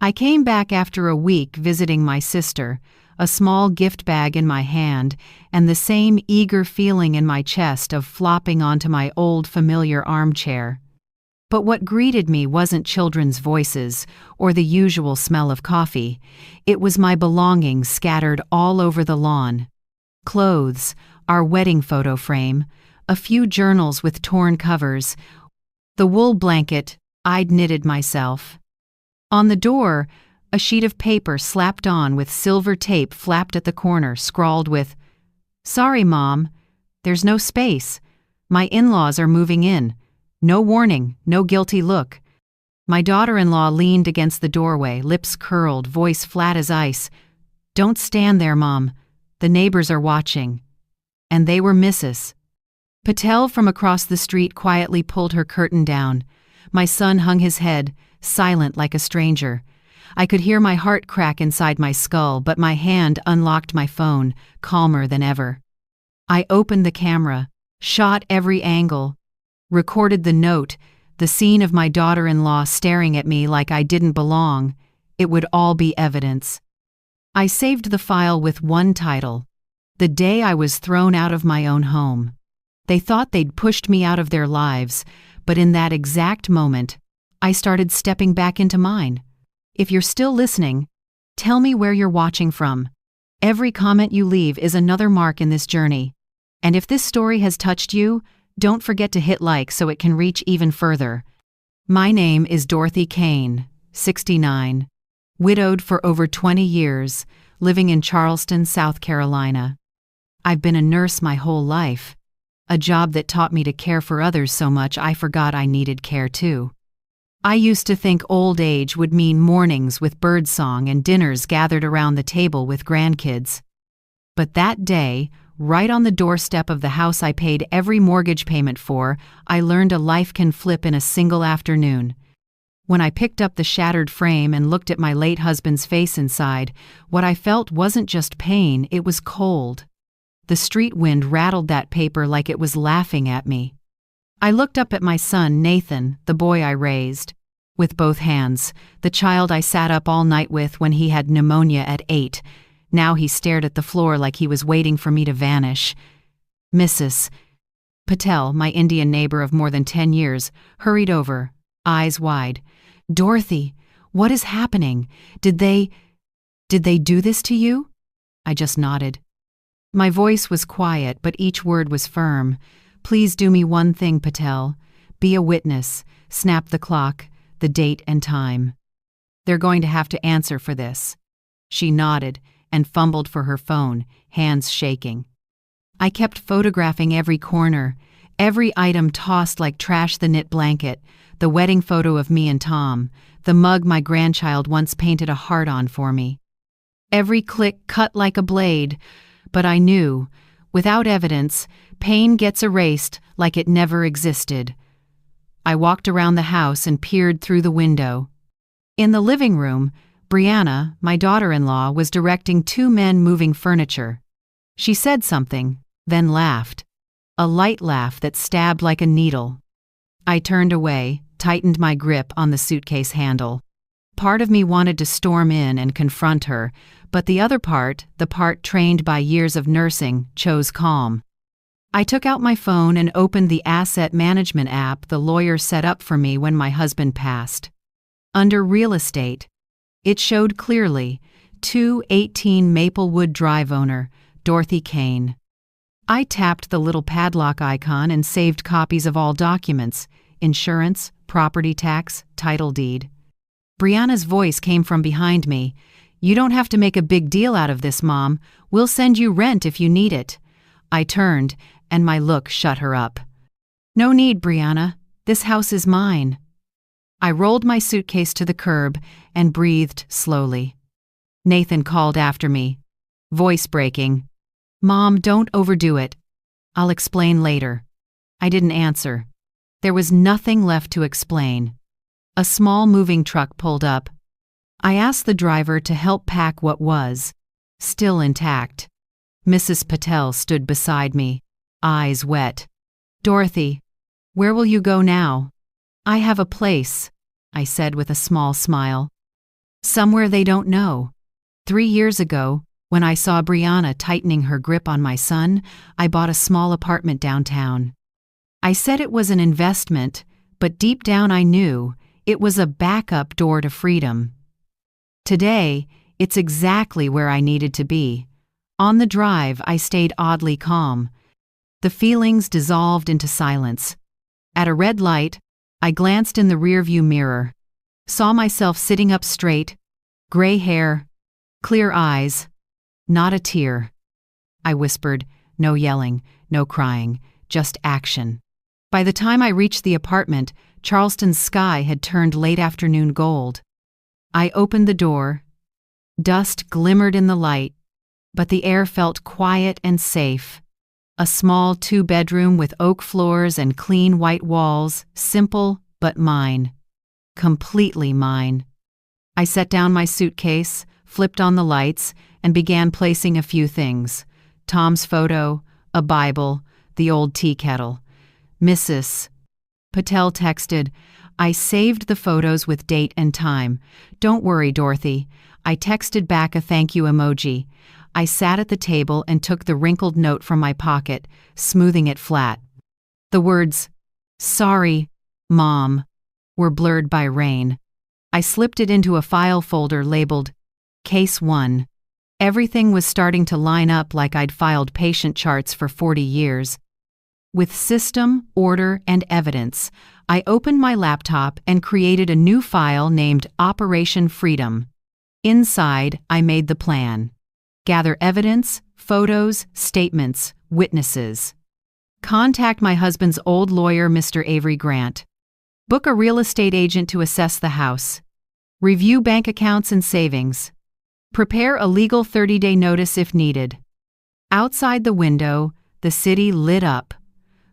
I came back after a week visiting my sister, a small gift bag in my hand, and the same eager feeling in my chest of flopping onto my old familiar armchair. But what greeted me wasn't children's voices or the usual smell of coffee. It was my belongings scattered all over the lawn. Clothes, our wedding photo frame, a few journals with torn covers, the wool blanket I'd knitted myself. On the door, a sheet of paper slapped on with silver tape flapped at the corner, scrawled with, "Sorry, Mom, there's no space. My in-laws are moving in. No warning, no guilty look." My daughter-in-law leaned against the doorway, lips curled, voice flat as ice. "Don't stand there, Mom. The neighbors are watching." And they were Mrs. Patel from across the street quietly pulled her curtain down. My son hung his head, silent like a stranger. I could hear my heart crack inside my skull, but my hand unlocked my phone, calmer than ever. I opened the camera, shot every angle, recorded the note, the scene of my daughter-in-law staring at me like I didn't belong. It would all be evidence. I saved the file with one title: "The Day I Was Thrown Out of My Own Home." They thought they'd pushed me out of their lives, but in that exact moment, I started stepping back into mine. If you're still listening, tell me where you're watching from. Every comment you leave is another mark in this journey. And if this story has touched you, don't forget to hit like so it can reach even further. My name is Dorothy Kane, 69, widowed for over 20 years, living in Charleston, South Carolina. I've been a nurse my whole life, a job that taught me to care for others so much I forgot I needed care too. I used to think old age would mean mornings with birdsong and dinners gathered around the table with grandkids. But that day, right on the doorstep of the house I paid every mortgage payment for, I learned a life can flip in a single afternoon. When I picked up the shattered frame and looked at my late husband's face inside, what I felt wasn't just pain, it was cold. The street wind rattled that paper like it was laughing at me. I looked up at my son, Nathan, the boy I raised, with both hands, the child I sat up all night with when he had pneumonia at 8. Now he stared at the floor like he was waiting for me to vanish. Mrs. Patel, my Indian neighbor of more than 10 years, hurried over, eyes wide. "Dorothy, what is happening? Did they do this to you?" I just nodded. My voice was quiet, but each word was firm. "Please do me one thing, Patel. Be a witness. Snap the clock, the date and time. They're going to have to answer for this." She nodded and fumbled for her phone, hands shaking. I kept photographing every corner, every item tossed like trash: the knit blanket, the wedding photo of me and Tom, the mug my grandchild once painted a heart on for me. Every click cut like a blade, but I knew, without evidence, pain gets erased like it never existed. I walked around the house and peered through the window. In the living room, Brianna, my daughter-in-law, was directing two men moving furniture. She said something, then laughed. A light laugh that stabbed like a needle. I turned away, tightened my grip on the suitcase handle. Part of me wanted to storm in and confront her, but the other part, the part trained by years of nursing, chose calm. I took out my phone and opened the asset management app the lawyer set up for me when my husband passed. Under real estate, it showed clearly, 218 Maplewood Drive owner, Dorothy Kane. I tapped the little padlock icon and saved copies of all documents: insurance, property tax, title deed. Brianna's voice came from behind me. "You don't have to make a big deal out of this, Mom. We'll send you rent if you need it." I turned, and my look shut her up. "No need, Brianna. This house is mine." I rolled my suitcase to the curb and breathed slowly. Nathan called after me, voice breaking. "Mom, don't overdo it. I'll explain later." I didn't answer. There was nothing left to explain. A small moving truck pulled up. I asked the driver to help pack what was still intact. Mrs. Patel stood beside me, eyes wet. "Dorothy, where will you go now?" "I have a place," I said with a small smile. Somewhere they don't know. 3 years ago, when I saw Brianna tightening her grip on my son, I bought a small apartment downtown. I said it was an investment, but deep down I knew it was a backup door to freedom. Today, it's exactly where I needed to be. On the drive, I stayed oddly calm. The feelings dissolved into silence. At a red light, I glanced in the rearview mirror, saw myself sitting up straight, gray hair, clear eyes, not a tear. I whispered, no yelling, no crying, just action. By the time I reached the apartment, Charleston's sky had turned late afternoon gold. I opened the door. Dust glimmered in the light, but the air felt quiet and safe. A small 2-bedroom with oak floors and clean white walls, simple but mine. Completely mine. I set down my suitcase, flipped on the lights, and began placing a few things. Tom's photo, a Bible, the old tea kettle. Mrs. Patel texted, "I saved the photos with date and time. Don't worry, Dorothy." I texted back a thank you emoji. I sat at the table and took the wrinkled note from my pocket, smoothing it flat. The words, "Sorry, Mom," were blurred by rain. I slipped it into a file folder labeled Case 1. Everything was starting to line up like I'd filed patient charts for 40 years. With system, order, and evidence, I opened my laptop and created a new file named Operation Freedom. Inside, I made the plan. Gather evidence, photos, statements, witnesses. Contact my husband's old lawyer, Mr. Avery Grant. Book a real estate agent to assess the house. Review bank accounts and savings. Prepare a legal 30-day notice if needed. Outside the window, the city lit up.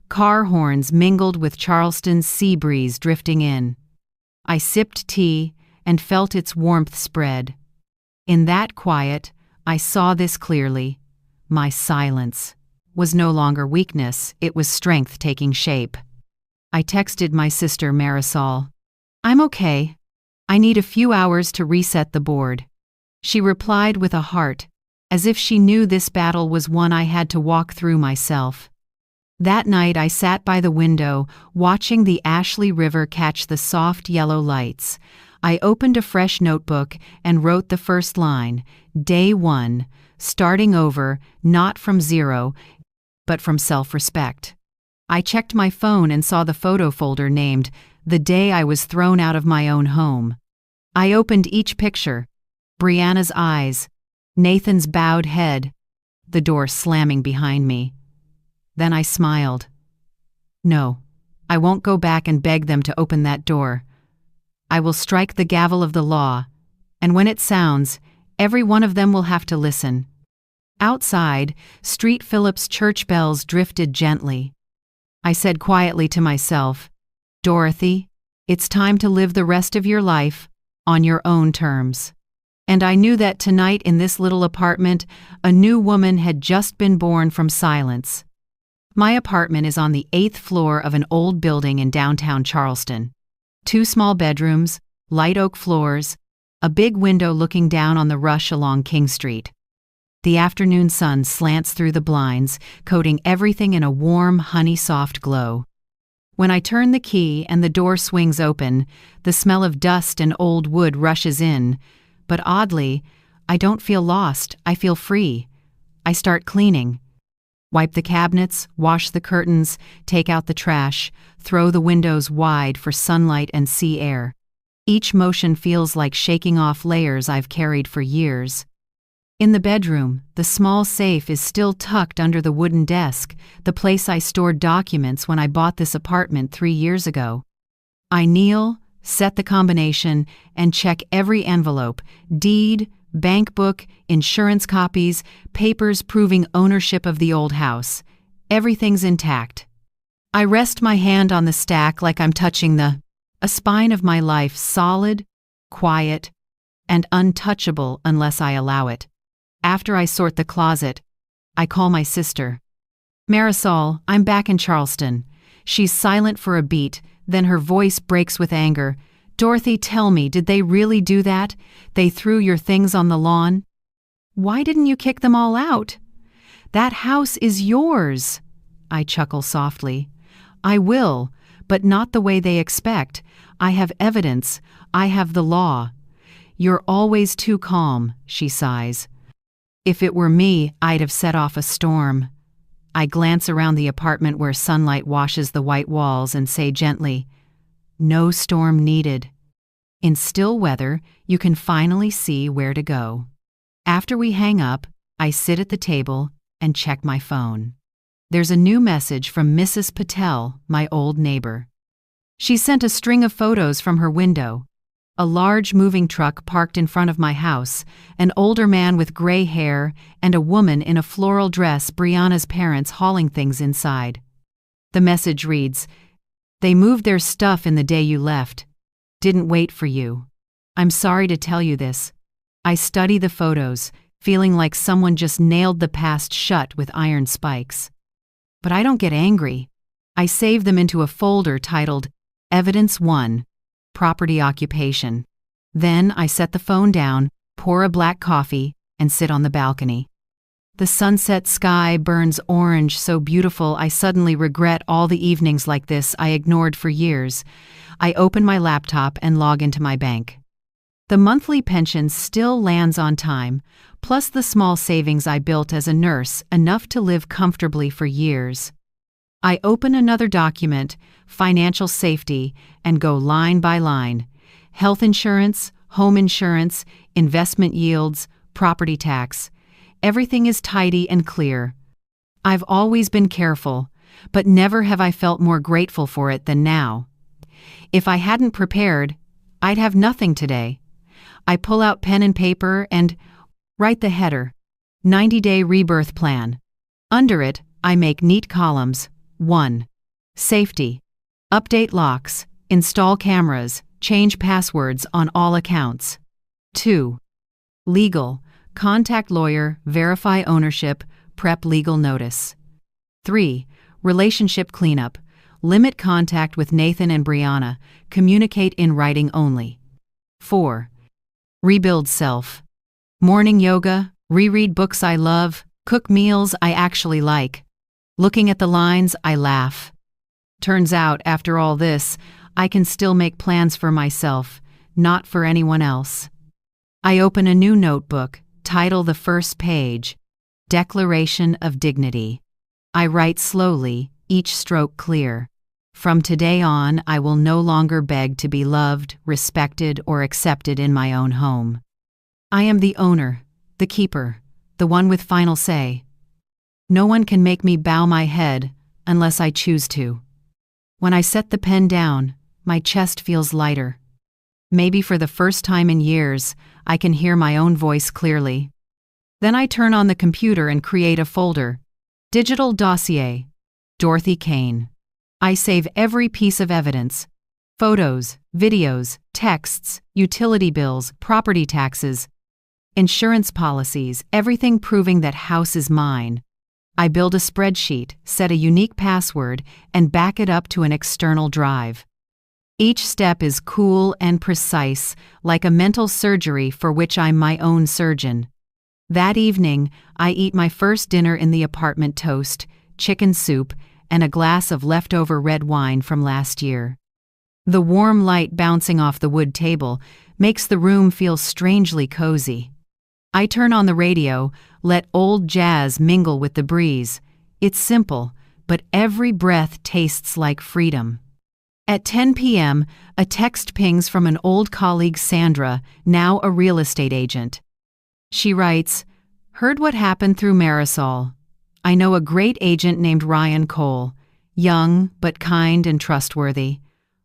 Car horns mingled with Charleston's sea breeze drifting in. I sipped tea and felt its warmth spread. In that quiet, I saw this clearly. My silence was no longer weakness, it was strength taking shape. I texted my sister Marisol. "I'm okay. I need a few hours to reset the board." She replied with a heart, as if she knew this battle was one I had to walk through myself. That night I sat by the window, watching the Ashley River catch the soft yellow lights. I opened a fresh notebook and wrote the first line, Day 1, starting over, not from zero, but from self-respect. I checked my phone and saw the photo folder named The Day I Was Thrown Out of My Own Home. I opened each picture, Brianna's eyes, Nathan's bowed head, the door slamming behind me. Then I smiled. No, I won't go back and beg them to open that door. I will strike the gavel of the law, and when it sounds, every one of them will have to listen. Outside, Street Phillips church bells drifted gently. I said quietly to myself, "Dorothy, it's time to live the rest of your life on your own terms." And I knew that tonight in this little apartment, a new woman had just been born from silence. My apartment is on the 8th floor of an old building in downtown Charleston. 2 small bedrooms, light oak floors, a big window looking down on the rush along King Street. The afternoon sun slants through the blinds, coating everything in a warm, honey-soft glow. When I turn the key and the door swings open, the smell of dust and old wood rushes in, but oddly, I don't feel lost, I feel free. I start cleaning. Wipe the cabinets, wash the curtains, take out the trash, throw the windows wide for sunlight and sea air. Each motion feels like shaking off layers I've carried for years. In the bedroom, the small safe is still tucked under the wooden desk, the place I stored documents when I bought this apartment 3 years ago. I kneel, set the combination, and check every envelope, deed, bank book, insurance copies, papers proving ownership of the old house. Everything's intact. I rest my hand on the stack like I'm touching a spine of my life, solid, quiet, and untouchable unless I allow it. After I sort the closet, I call my sister. "Marisol, I'm back in Charleston." She's silent for a beat, then her voice breaks with anger. Dorothy, tell me, did they really do that? They threw your things on the lawn? Why didn't you kick them all out? That house is yours. I chuckle softly. I will, but not the way they expect. I have evidence. I have the law. You're always too calm, she sighs. If it were me, I'd have set off a storm. I glance around the apartment where sunlight washes the white walls and say gently, no storm needed. In still weather, you can finally see where to go. After we hang up, I sit at the table and check my phone. There's a new message from Mrs. Patel, my old neighbor. She sent a string of photos from her window. A large moving truck parked in front of my house, an older man with gray hair, and a woman in a floral dress, Brianna's parents, hauling things inside. The message reads, "They moved their stuff in the day you left. Didn't wait for you. I'm sorry to tell you this. I study the photos, feeling like someone just nailed the past shut with iron spikes. But I don't get angry. I save them into a folder titled Evidence 1, Property Occupation. Then I set the phone down, pour a black coffee, and sit on the balcony. The sunset sky burns orange, so beautiful I suddenly regret all the evenings like this I ignored for years. I open my laptop and log into my bank. The monthly pension still lands on time, plus the small savings I built as a nurse, enough to live comfortably for years. I open another document, financial safety, and go line by line. Health insurance, home insurance, investment yields, property tax. Everything is tidy and clear. I've always been careful, but never have I felt more grateful for it than now. If I hadn't prepared, I'd have nothing today. I pull out pen and paper and write the header, 90-day rebirth plan. Under it, I make neat columns. 1. Safety. Update locks, install cameras, change passwords on all accounts. 2. Legal. Contact lawyer, verify ownership, prep legal notice. 3. Relationship cleanup. Limit contact with Nathan and Brianna, communicate in writing only. 4. Rebuild self. Morning yoga, reread books I love, cook meals I actually like. Looking at the lines, I laugh. Turns out, after all this, I can still make plans for myself, not for anyone else. I open a new notebook, title the first page, Declaration of Dignity. I write slowly, each stroke clear. From today on, I will no longer beg to be loved, respected, or accepted in my own home. I am the owner, the keeper, the one with final say. No one can make me bow my head unless I choose to. When I set the pen down, my chest feels lighter. Maybe for the first time in years, I can hear my own voice clearly. Then I turn on the computer and create a folder. Digital dossier. Dorothy Kane. I save every piece of evidence. Photos, videos, texts, utility bills, property taxes, insurance policies, everything proving that house is mine. I build a spreadsheet, set a unique password, and back it up to an external drive. Each step is cool and precise, like a mental surgery for which I'm my own surgeon. That evening, I eat my first dinner in the apartment: toast, chicken soup, and a glass of leftover red wine from last year. The warm light bouncing off the wood table makes the room feel strangely cozy. I turn on the radio, let old jazz mingle with the breeze. It's simple, but every breath tastes like freedom. At 10 p.m., a text pings from an old colleague, Sandra, now a real estate agent. She writes, "Heard what happened through Marisol. I know a great agent named Ryan Cole, young but kind and trustworthy.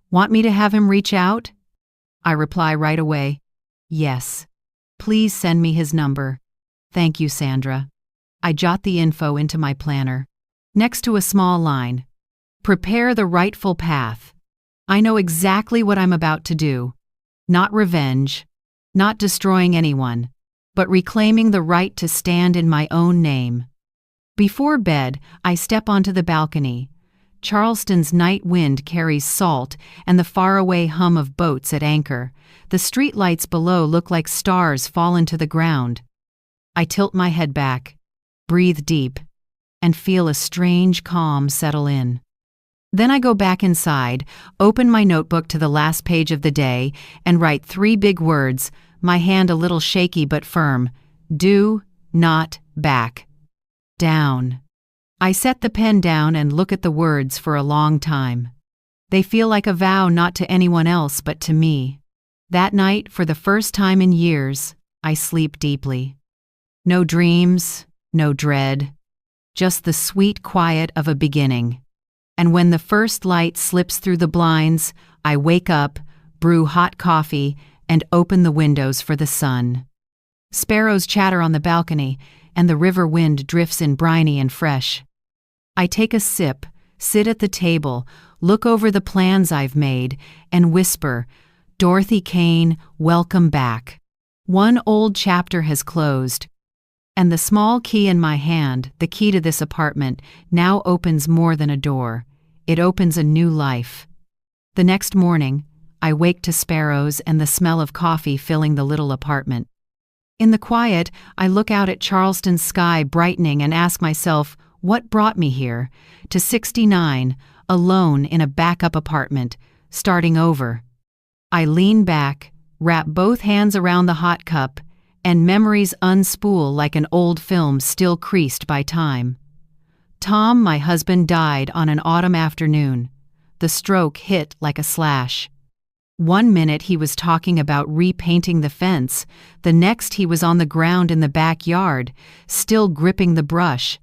Want me to have him reach out?" I reply right away, "Yes. Please send me his number. Thank you, Sandra." I jot the info into my planner. Next to a small line, "Prepare the rightful path." I know exactly what I'm about to do. Not revenge, not destroying anyone, but reclaiming the right to stand in my own name. Before bed, I step onto the balcony. Charleston's night wind carries salt and the faraway hum of boats at anchor. The street lights below look like stars fallen to the ground. I tilt my head back, breathe deep, and feel a strange calm settle in. Then I go back inside, open my notebook to the last page of the day, and write 3 big words, my hand a little shaky but firm: do not back down. I set the pen down and look at the words for a long time. They feel like a vow not to anyone else but to me. That night, for the first time in years, I sleep deeply. No dreams, no dread, just the sweet quiet of a beginning. And when the first light slips through the blinds, I wake up, brew hot coffee, and open the windows for the sun. Sparrows chatter on the balcony, and the river wind drifts in briny and fresh. I take a sip, sit at the table, look over the plans I've made, and whisper, "Dorothy Kane, welcome back." One old chapter has closed, and the small key in my hand, the key to this apartment, now opens more than a door. It opens a new life. The next morning, I wake to sparrows and the smell of coffee filling the little apartment. In the quiet, I look out at Charleston's sky brightening and ask myself, what brought me here, to 69, alone in a backup apartment, starting over? I lean back, wrap both hands around the hot cup, and memories unspool like an old film still creased by time. Tom, my husband, died on an autumn afternoon. The stroke hit like a slash. One minute he was talking about repainting the fence, the next he was on the ground in the backyard, still gripping the brush.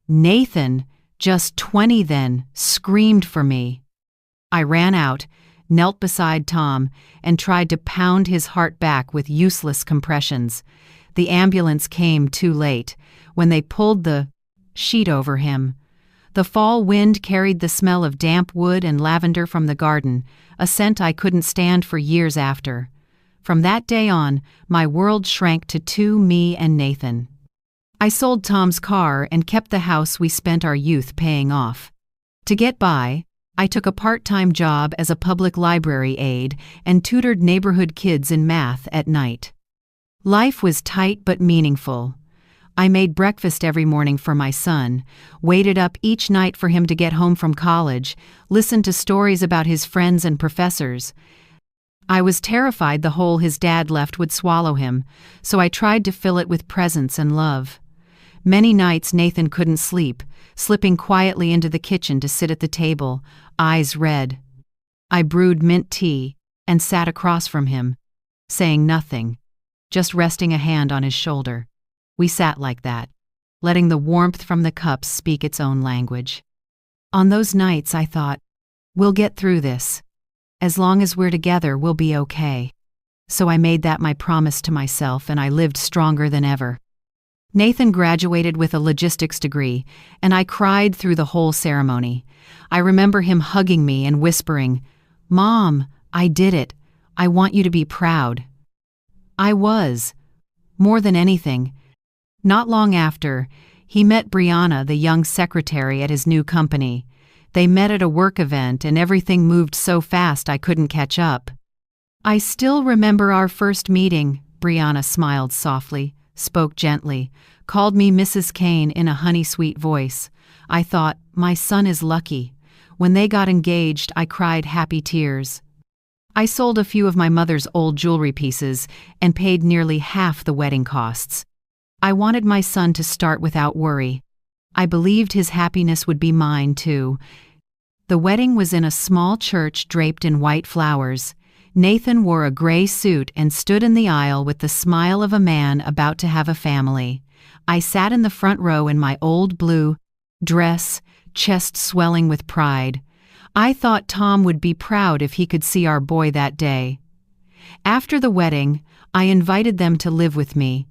Nathan, just 20 then, screamed for me. I ran out, knelt beside Tom, and tried to pound his heart back with useless compressions. The ambulance came too late, when they pulled the sheet over him. The fall wind carried the smell of damp wood and lavender from the garden, a scent I couldn't stand for years after. From that day on, my world shrank to 2, me and Nathan. I sold Tom's car and kept the house we spent our youth paying off. To get by, I took a part-time job as a public library aide and tutored neighborhood kids in math at night. Life was tight but meaningful. I made breakfast every morning for my son, waited up each night for him to get home from college, listened to stories about his friends and professors. I was terrified the hole his dad left would swallow him, so I tried to fill it with presence and love. Many nights Nathan couldn't sleep, slipping quietly into the kitchen to sit at the table, eyes red. I brewed mint tea and sat across from him, saying nothing, just resting a hand on his shoulder. We sat like that, letting the warmth from the cups speak its own language. On those nights I thought, we'll get through this. As long as we're together, we'll be okay. So I made that my promise to myself, and I lived stronger than ever. Nathan graduated with a logistics degree, and I cried through the whole ceremony. I remember him hugging me and whispering, "Mom, I did it. I want you to be proud." I was. More than anything. Not long after, he met Brianna, the young secretary at his new company. They met at a work event, and everything moved so fast I couldn't catch up. "I still remember our first meeting," Brianna smiled softly, spoke gently, called me Mrs. Kane in a honey-sweet voice. I thought, my son is lucky. When they got engaged, I cried happy tears. I sold a few of my mother's old jewelry pieces and paid nearly half the wedding costs. I wanted my son to start without worry. I believed his happiness would be mine, too. The wedding was in a small church draped in white flowers. Nathan wore a gray suit and stood in the aisle with the smile of a man about to have a family. I sat in the front row in my old blue dress, chest swelling with pride. I thought Tom would be proud if he could see our boy that day. After the wedding, I invited them to live with me.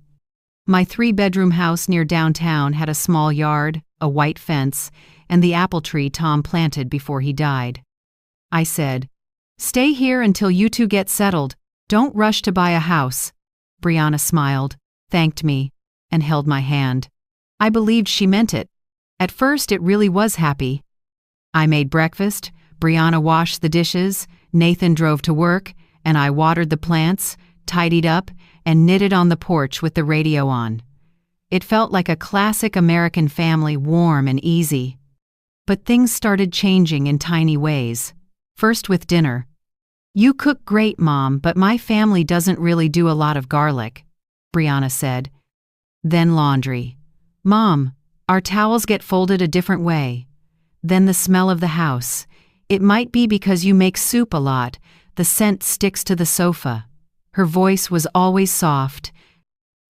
My 3-bedroom house near downtown had a small yard, a white fence, and the apple tree Tom planted before he died. I said, "Stay here until you two get settled. Don't rush to buy a house." Brianna smiled, thanked me, and held my hand. I believed she meant it. At first it really was happy. I made breakfast, Brianna washed the dishes, Nathan drove to work, and I watered the plants, tidied up, and knitted on the porch with the radio on. It felt like a classic American family, warm and easy. But things started changing in tiny ways. First with dinner. "You cook great, Mom, but my family doesn't really do a lot of garlic," Brianna said. Then laundry. "Mom, our towels get folded a different way." Then the smell of the house. "It might be because you make soup a lot, the scent sticks to the sofa." Her voice was always soft,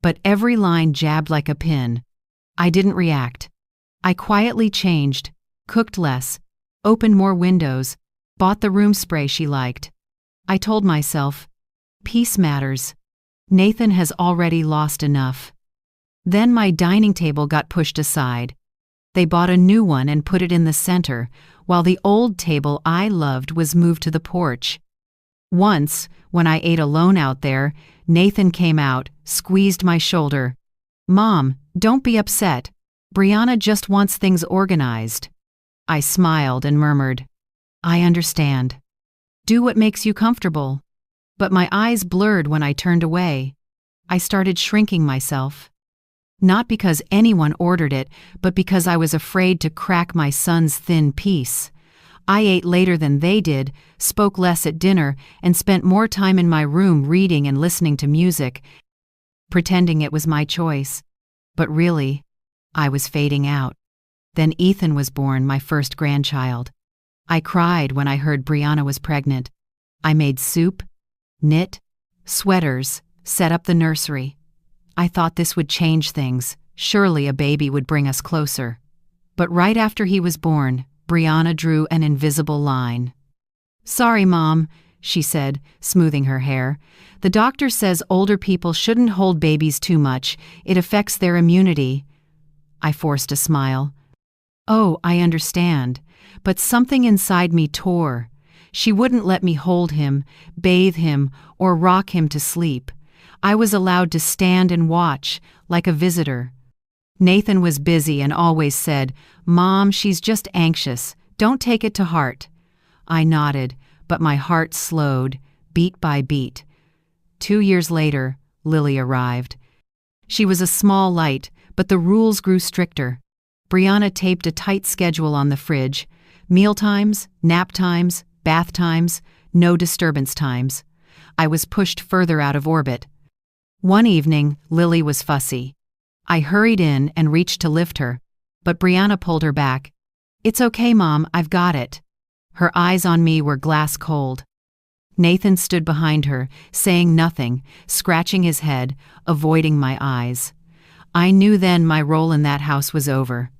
but every line jabbed like a pin. I didn't react. I quietly changed, cooked less, opened more windows, bought the room spray she liked. I told myself, peace matters. Nathan has already lost enough. Then my dining table got pushed aside. They bought a new one and put it in the center, while the old table I loved was moved to the porch. Once, when I ate alone out there, Nathan came out, squeezed my shoulder. "Mom, don't be upset. Brianna just wants things organized." I smiled and murmured, "I understand. Do what makes you comfortable." But my eyes blurred when I turned away. I started shrinking myself. Not because anyone ordered it, but because I was afraid to crack my son's thin peace. I ate later than they did, spoke less at dinner, and spent more time in my room reading and listening to music, pretending it was my choice. But really, I was fading out. Then Ethan was born, my first grandchild. I cried when I heard Brianna was pregnant. I made soup, knit, sweaters, set up the nursery. I thought this would change things. Surely a baby would bring us closer. But right after he was born, Brianna drew an invisible line. "Sorry, Mom," she said, smoothing her hair. "The doctor says older people shouldn't hold babies too much. It affects their immunity." I forced a smile. "Oh, I understand." But something inside me tore. She wouldn't let me hold him, bathe him, or rock him to sleep. I was allowed to stand and watch, like a visitor. Nathan was busy and always said, "Mom, she's just anxious. Don't take it to heart." I nodded, but my heart slowed, beat by beat. 2 years later, Lily arrived. She was a small light, but the rules grew stricter. Brianna taped a tight schedule on the fridge: meal times, nap times, bath times, no disturbance times. I was pushed further out of orbit. One evening, Lily was fussy. I hurried in and reached to lift her, but Brianna pulled her back. "It's okay, Mom, I've got it." Her eyes on me were glass cold. Nathan stood behind her, saying nothing, scratching his head, avoiding my eyes. I knew then my role in that house was over.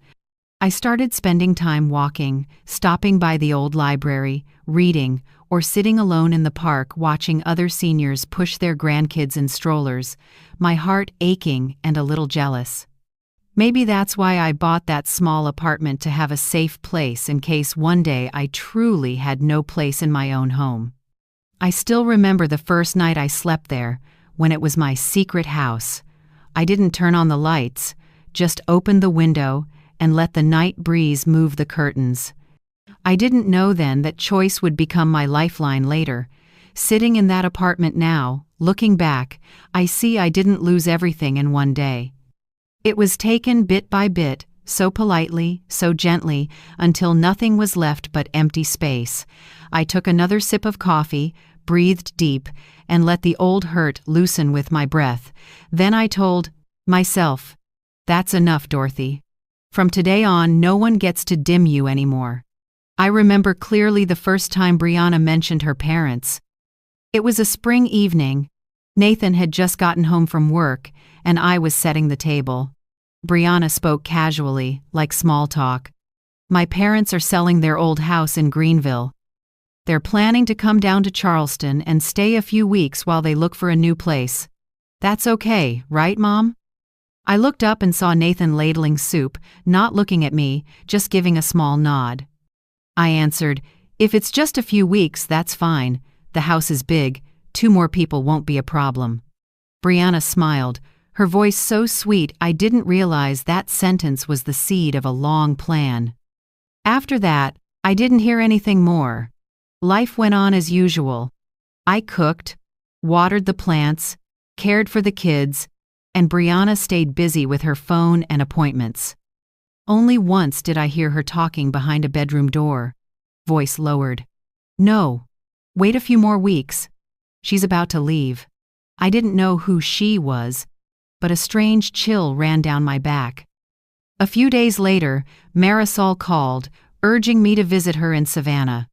I started spending time walking, stopping by the old library, reading, or sitting alone in the park watching other seniors push their grandkids in strollers, my heart aching and a little jealous. Maybe that's why I bought that small apartment, to have a safe place in case one day I truly had no place in my own home. I still remember the first night I slept there, when it was my secret house. I didn't turn on the lights, just opened the window and let the night breeze move the curtains. I didn't know then that choice would become my lifeline later. Sitting in that apartment now, looking back, I see I didn't lose everything in one day. It was taken bit by bit, so politely, so gently, until nothing was left but empty space. I took another sip of coffee, breathed deep, and let the old hurt loosen with my breath. Then I told myself, "That's enough, Dorothy. From today on, no one gets to dim you anymore." I remember clearly the first time Brianna mentioned her parents. It was a spring evening. Nathan had just gotten home from work, and I was setting the table. Brianna spoke casually, like small talk. "My parents are selling their old house in Greenville. They're planning to come down to Charleston and stay a few weeks while they look for a new place. That's okay, right, Mom?" I looked up and saw Nathan ladling soup, not looking at me, just giving a small nod. I answered, "If it's just a few weeks, that's fine. The house is big. 2 more people won't be a problem." Brianna smiled, her voice so sweet I didn't realize that sentence was the seed of a long plan. After that, I didn't hear anything more. Life went on as usual. I cooked, watered the plants, cared for the kids, and Brianna stayed busy with her phone and appointments. Only once did I hear her talking behind a bedroom door. Voice lowered. "No. Wait a few more weeks. She's about to leave." I didn't know who she was, but a strange chill ran down my back. A few days later, Marisol called, urging me to visit her in Savannah.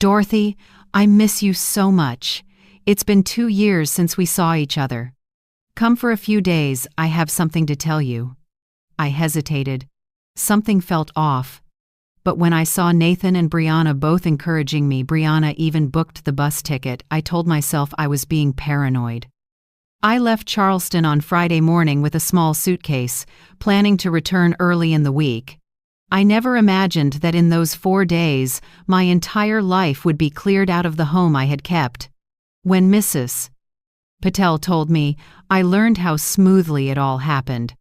"Dorothy, I miss you so much. It's been 2 years since we saw each other. Come for a few days, I have something to tell you." I hesitated. Something felt off. But when I saw Nathan and Brianna both encouraging me, Brianna even booked the bus ticket, I told myself I was being paranoid. I left Charleston on Friday morning with a small suitcase, planning to return early in the week. I never imagined that in those 4 days, my entire life would be cleared out of the home I had kept. When Mrs. Patel told me, I learned how smoothly it all happened.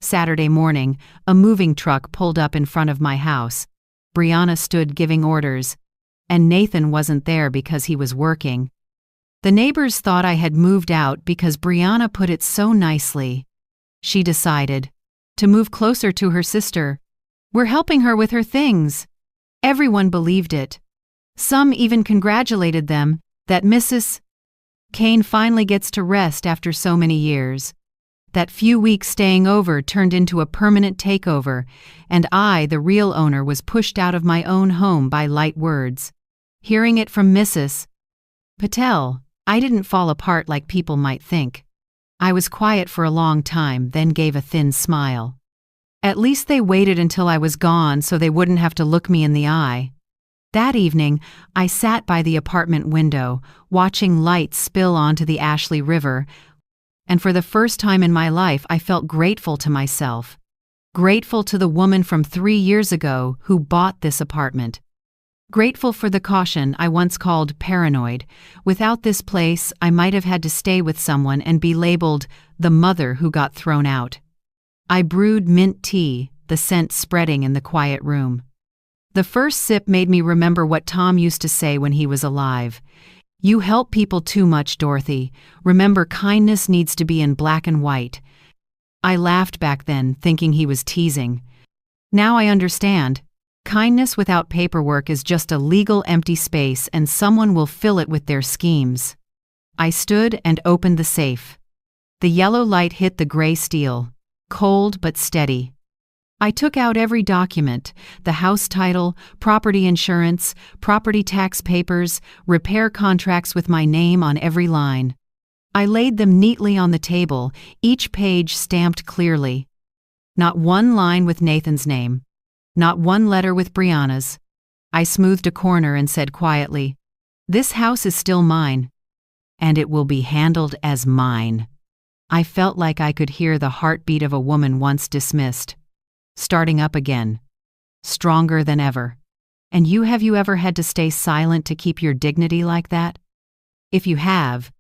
Saturday morning, a moving truck pulled up in front of my house. Brianna stood giving orders, and Nathan wasn't there because he was working. The neighbors thought I had moved out because Brianna put it so nicely. She decided to move closer to her sister. "We're helping her with her things." Everyone believed it. Some even congratulated them that Mrs. Kane finally gets to rest after so many years. That few weeks staying over turned into a permanent takeover, and I, the real owner, was pushed out of my own home by light words. Hearing it from Mrs. Patel, I didn't fall apart like people might think. I was quiet for a long time, then gave a thin smile. At least they waited until I was gone so they wouldn't have to look me in the eye. That evening, I sat by the apartment window, watching lights spill onto the Ashley River, and for the first time in my life I felt grateful to myself. Grateful to the woman from 3 years ago who bought this apartment. Grateful for the caution I once called paranoid. Without this place, I might have had to stay with someone and be labeled the mother who got thrown out. I brewed mint tea, the scent spreading in the quiet room. The first sip made me remember what Tom used to say when he was alive. "You help people too much, Dorothy. Remember, kindness needs to be in black and white." I laughed back then, thinking he was teasing. Now I understand. Kindness without paperwork is just a legal empty space, and someone will fill it with their schemes. I stood and opened the safe. The yellow light hit the gray steel, cold but steady. I took out every document: the house title, property insurance, property tax papers, repair contracts with my name on every line. I laid them neatly on the table, each page stamped clearly. Not one line with Nathan's name. Not one letter with Brianna's. I smoothed a corner and said quietly, "This house is still mine, and it will be handled as mine." I felt like I could hear the heartbeat of a woman once dismissed, starting up again, stronger than ever. And have you ever had to stay silent to keep your dignity like that? If you have,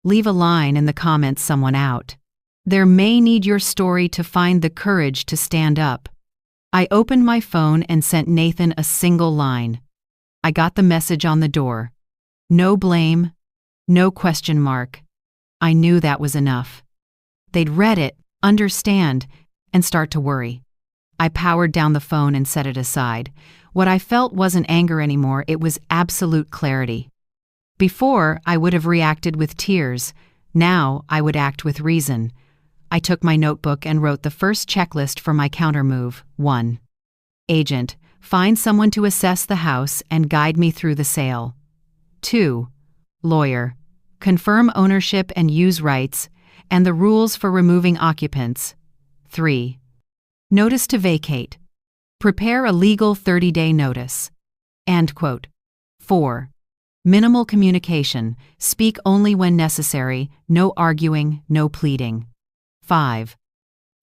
leave a line in the comments someone out. There may need your story to find the courage to stand up. I opened my phone and sent Nathan a single line. I got the message on the door. No blame, no question mark. I knew that was enough. They'd read it, understand, and start to worry. I powered down the phone and set it aside. What I felt wasn't anger anymore, it was absolute clarity. Before, I would have reacted with tears. Now, I would act with reason. I took my notebook and wrote the first checklist for my countermove. 1. Agent, find someone to assess the house and guide me through the sale. 2. Lawyer, confirm ownership and use rights, and the rules for removing occupants. 3. Notice to vacate. Prepare a legal 30-day notice. End quote. 4. Minimal communication. Speak only when necessary. No arguing, no pleading. 5.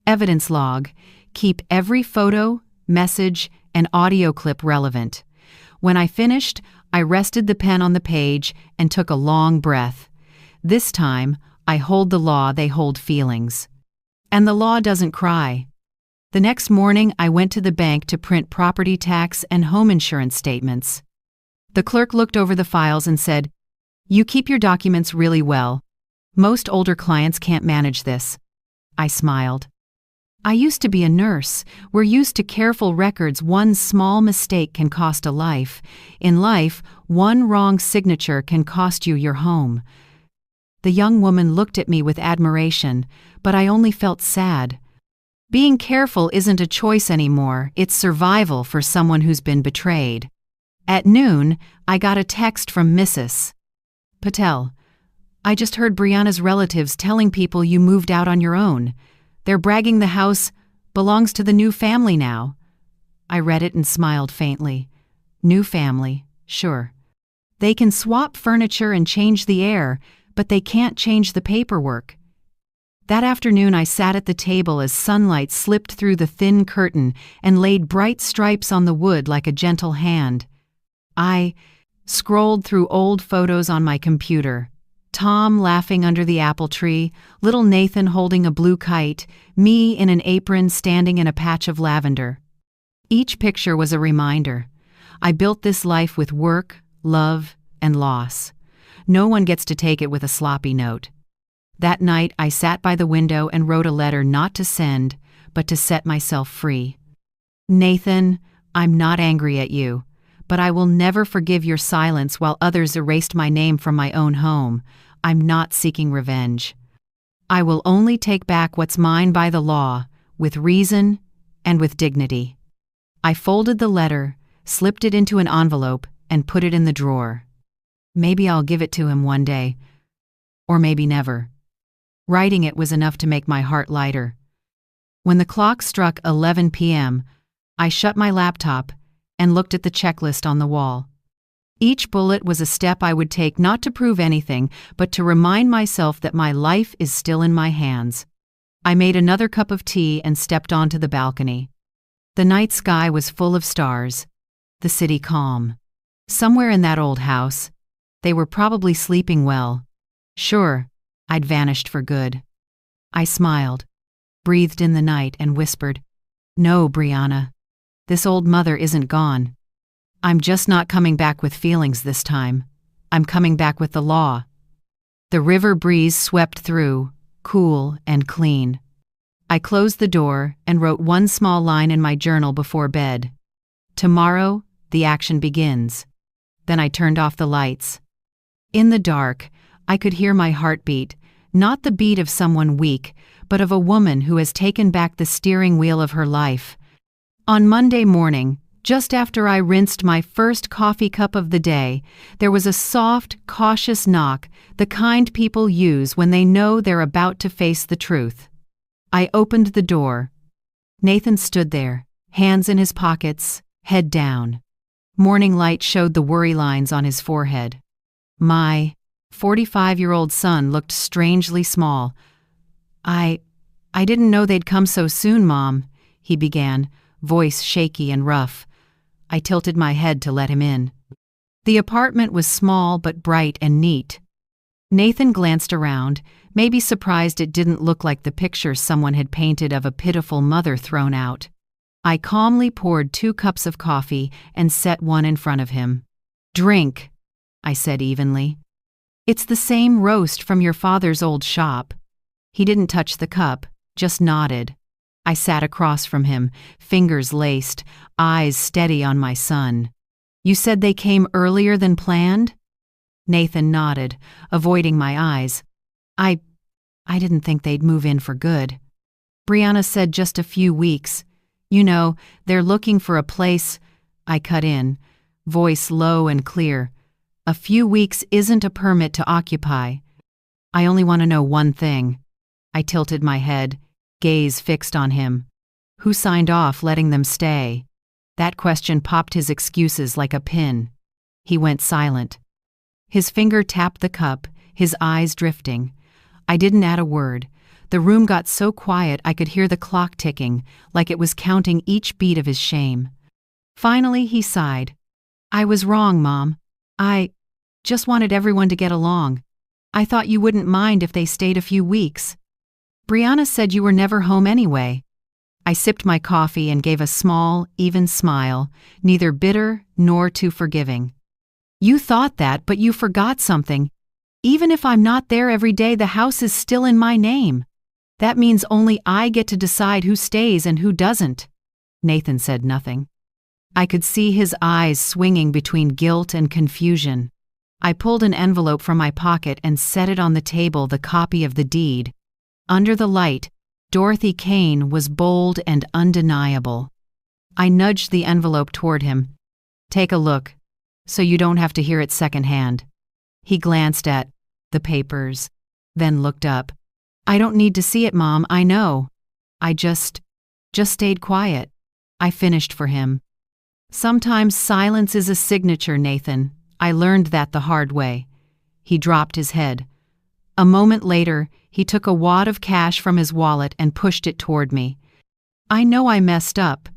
Evidence log. Keep every photo, message, and audio clip relevant. When I finished, I rested the pen on the page and took a long breath. This time, I hold the law, they hold feelings. And the law doesn't cry. The next morning, I went to the bank to print property tax and home insurance statements. The clerk looked over the files and said, "You keep your documents really well. Most older clients can't manage this." I smiled. I used to be a nurse. We're used to careful records. One small mistake can cost a life. In life, one wrong signature can cost you your home. The young woman looked at me with admiration, but I only felt sad. Being careful isn't a choice anymore, it's survival for someone who's been betrayed. At noon, I got a text from Mrs. Patel. "I just heard Brianna's relatives telling people you moved out on your own. They're bragging the house belongs to the new family now." I read it and smiled faintly. New family, sure. They can swap furniture and change the air, but they can't change the paperwork. That afternoon I sat at the table as sunlight slipped through the thin curtain and laid bright stripes on the wood like a gentle hand. I scrolled through old photos on my computer. Tom laughing under the apple tree, little Nathan holding a blue kite, me in an apron standing in a patch of lavender. Each picture was a reminder. I built this life with work, love, and loss. No one gets to take it with a sloppy note. That night, I sat by the window and wrote a letter not to send, but to set myself free. "Nathan, I'm not angry at you, but I will never forgive your silence while others erased my name from my own home. I'm not seeking revenge. I will only take back what's mine by the law, with reason and with dignity." I folded the letter, slipped it into an envelope, and put it in the drawer. Maybe I'll give it to him one day, or maybe never. Writing it was enough to make my heart lighter. When the clock struck 11 p.m., I shut my laptop and looked at the checklist on the wall. Each bullet was a step I would take not to prove anything, but to remind myself that my life is still in my hands. I made another cup of tea and stepped onto the balcony. The night sky was full of stars, the city calm. Somewhere in that old house, they were probably sleeping well. Sure, I'd vanished for good. I smiled, breathed in the night, and whispered, "No, Brianna, this old mother isn't gone. I'm just not coming back with feelings this time. I'm coming back with the law." The river breeze swept through, cool and clean. I closed the door and wrote one small line in my journal before bed. "Tomorrow, the action begins." Then I turned off the lights. In the dark, I could hear my heartbeat, not the beat of someone weak, but of a woman who has taken back the steering wheel of her life. On Monday morning, just after I rinsed my first coffee cup of the day, there was a soft, cautious knock, the kind people use when they know they're about to face the truth. I opened the door. Nathan stood there, hands in his pockets, head down. Morning light showed the worry lines on his forehead. My 45-year-old son looked strangely small. I didn't know they'd come so soon, Mom," he began, voice shaky and rough. I tilted my head to let him in. The apartment was small but bright and neat. Nathan glanced around, maybe surprised it didn't look like the picture someone had painted of a pitiful mother thrown out. I calmly poured 2 cups of coffee and set one in front of him. "Drink," I said evenly. "It's the same roast from your father's old shop." He didn't touch the cup, just nodded. I sat across from him, fingers laced, eyes steady on my son. "You said they came earlier than planned?" Nathan nodded, avoiding my eyes. I didn't think they'd move in for good. Brianna said just a few weeks. You know, they're looking for a place. I cut in, voice low and clear. "A few weeks isn't a permit to occupy. I only want to know one thing." I tilted my head, gaze fixed on him. "Who signed off letting them stay?" That question popped his excuses like a pin. He went silent. His finger tapped the cup, his eyes drifting. I didn't add a word. The room got so quiet I could hear the clock ticking, like it was counting each beat of his shame. Finally, he sighed. "I was wrong, Mom. I just wanted everyone to get along. I thought you wouldn't mind if they stayed a few weeks. Brianna said you were never home anyway." I sipped my coffee and gave a small, even smile, neither bitter nor too forgiving. You thought that, but you forgot something. Even if I'm not there every day, the house is still in my name. That means only I get to decide who stays and who doesn't. Nathan said nothing. I could see his eyes swinging between guilt and confusion. I pulled an envelope from my pocket and set it on the table, the copy of the deed. Under the light, Dorothy Kane was bold and undeniable. I nudged the envelope toward him. Take a look, so you don't have to hear it secondhand. He glanced at the papers, then looked up. I don't need to see it, Mom, I know. I just stayed quiet. I finished for him. Sometimes silence is a signature, Nathan. I learned that the hard way. He dropped his head. A moment later, he took a wad of cash from his wallet and pushed it toward me. I know I messed up.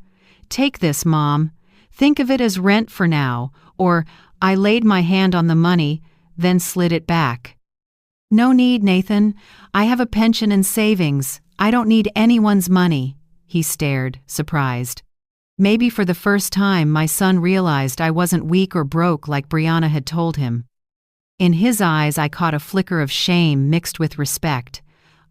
Take this, Mom. Think of it as rent for now, or I laid my hand on the money, then slid it back. No need, Nathan. I have a pension and savings. I don't need anyone's money. He stared, surprised. Maybe for the first time my son realized I wasn't weak or broke like Brianna had told him. In his eyes I caught a flicker of shame mixed with respect.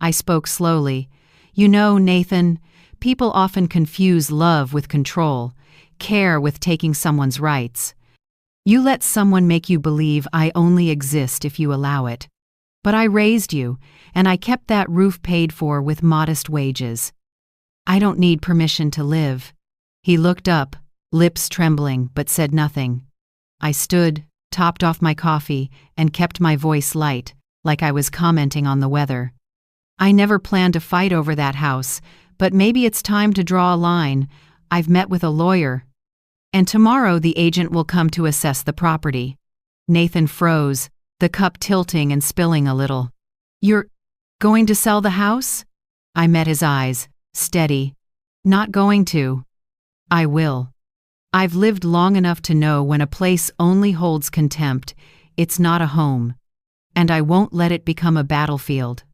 I spoke slowly. You know, Nathan, people often confuse love with control, care with taking someone's rights. You let someone make you believe I only exist if you allow it. But I raised you, and I kept that roof paid for with modest wages. I don't need permission to live. He looked up, lips trembling, but said nothing. I stood, topped off my coffee, and kept my voice light, like I was commenting on the weather. I never planned to fight over that house, but maybe it's time to draw a line. I've met with a lawyer. And tomorrow the agent will come to assess the property. Nathan froze, the cup tilting and spilling a little. You're going to sell the house? I met his eyes, steady. Not going to. I will. I've lived long enough to know when a place only holds contempt, it's not a home. And I won't let it become a battlefield.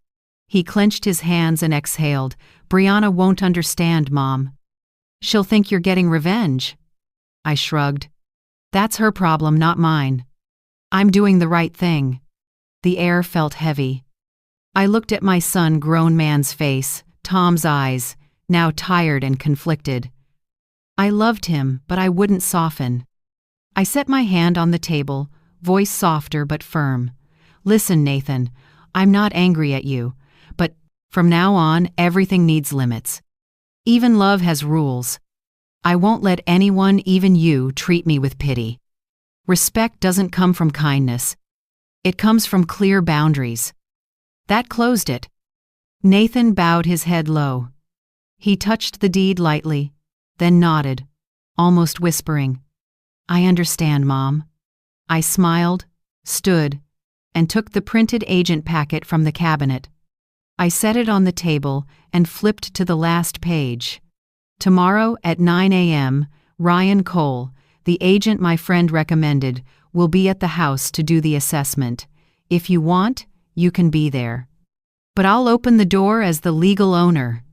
He clenched his hands and exhaled. Brianna won't understand, Mom. She'll think you're getting revenge. I shrugged. That's her problem, not mine. I'm doing the right thing. The air felt heavy. I looked at my son, grown man's face, Tom's eyes, now tired and conflicted. I loved him, but I wouldn't soften. I set my hand on the table, voice softer but firm. Listen, Nathan, I'm not angry at you, but from now on, everything needs limits. Even love has rules. I won't let anyone, even you, treat me with pity. Respect doesn't come from kindness. It comes from clear boundaries. That closed it. Nathan bowed his head low. He touched the deed lightly, then nodded, almost whispering, I understand, Mom. I smiled, stood, and took the printed agent packet from the cabinet. I set it on the table and flipped to the last page. Tomorrow at 9 a.m., Ryan Cole, the agent my friend recommended, will be at the house to do the assessment. If you want, you can be there. But I'll open the door as the legal owner.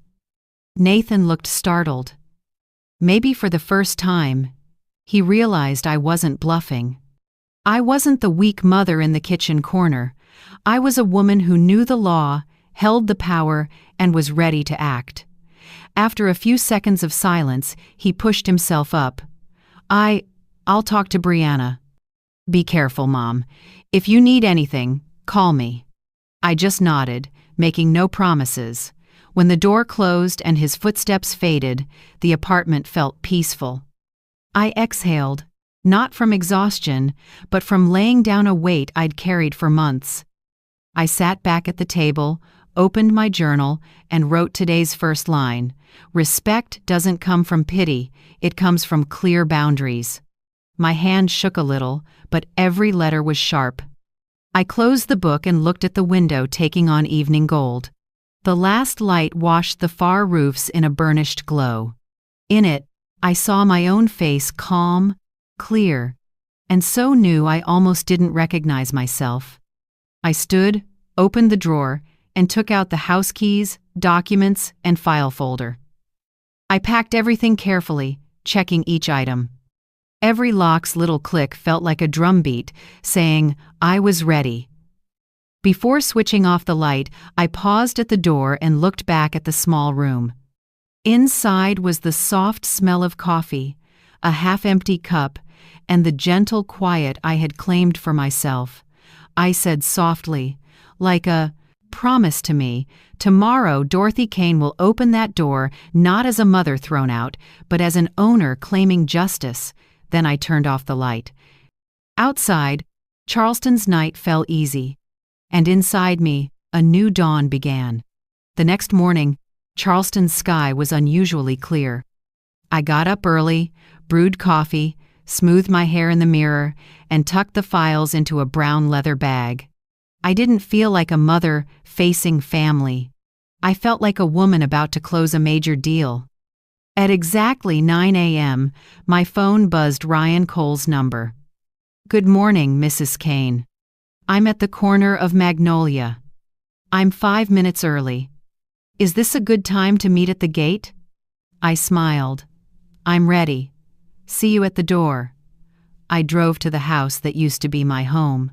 Nathan looked startled. Maybe for the first time, he realized I wasn't bluffing. I wasn't the weak mother in the kitchen corner. I was a woman who knew the law, held the power, and was ready to act. After a few seconds of silence, he pushed himself up. I'll talk to Brianna. Be careful, Mom. If you need anything, call me. I just nodded, making no promises. When the door closed and his footsteps faded, the apartment felt peaceful. I exhaled, not from exhaustion, but from laying down a weight I'd carried for months. I sat back at the table, opened my journal, and wrote today's first line. Respect doesn't come from pity, it comes from clear boundaries. My hand shook a little, but every letter was sharp. I closed the book and looked at the window, taking on evening gold. The last light washed the far roofs in a burnished glow. In it, I saw my own face, calm, clear, and so new I almost didn't recognize myself. I stood, opened the drawer, and took out the house keys, documents, and file folder. I packed everything carefully, checking each item. Every lock's little click felt like a drumbeat, saying, I was ready. Before switching off the light, I paused at the door and looked back at the small room. Inside was the soft smell of coffee, a half-empty cup, and the gentle quiet I had claimed for myself. I said softly, like a promise to me, tomorrow Dorothy Kane will open that door not as a mother thrown out, but as an owner claiming justice. Then I turned off the light. Outside, Charleston's night fell easy, and inside me, a new dawn began. The next morning, Charleston's sky was unusually clear. I got up early, brewed coffee, smoothed my hair in the mirror, and tucked the files into a brown leather bag. I didn't feel like a mother facing family. I felt like a woman about to close a major deal. At exactly 9 a.m., my phone buzzed Ryan Cole's number. Good morning, Mrs. Kane. I'm at the corner of Magnolia. I'm 5 minutes early. Is this a good time to meet at the gate? I smiled. I'm ready. See you at the door. I drove to the house that used to be my home.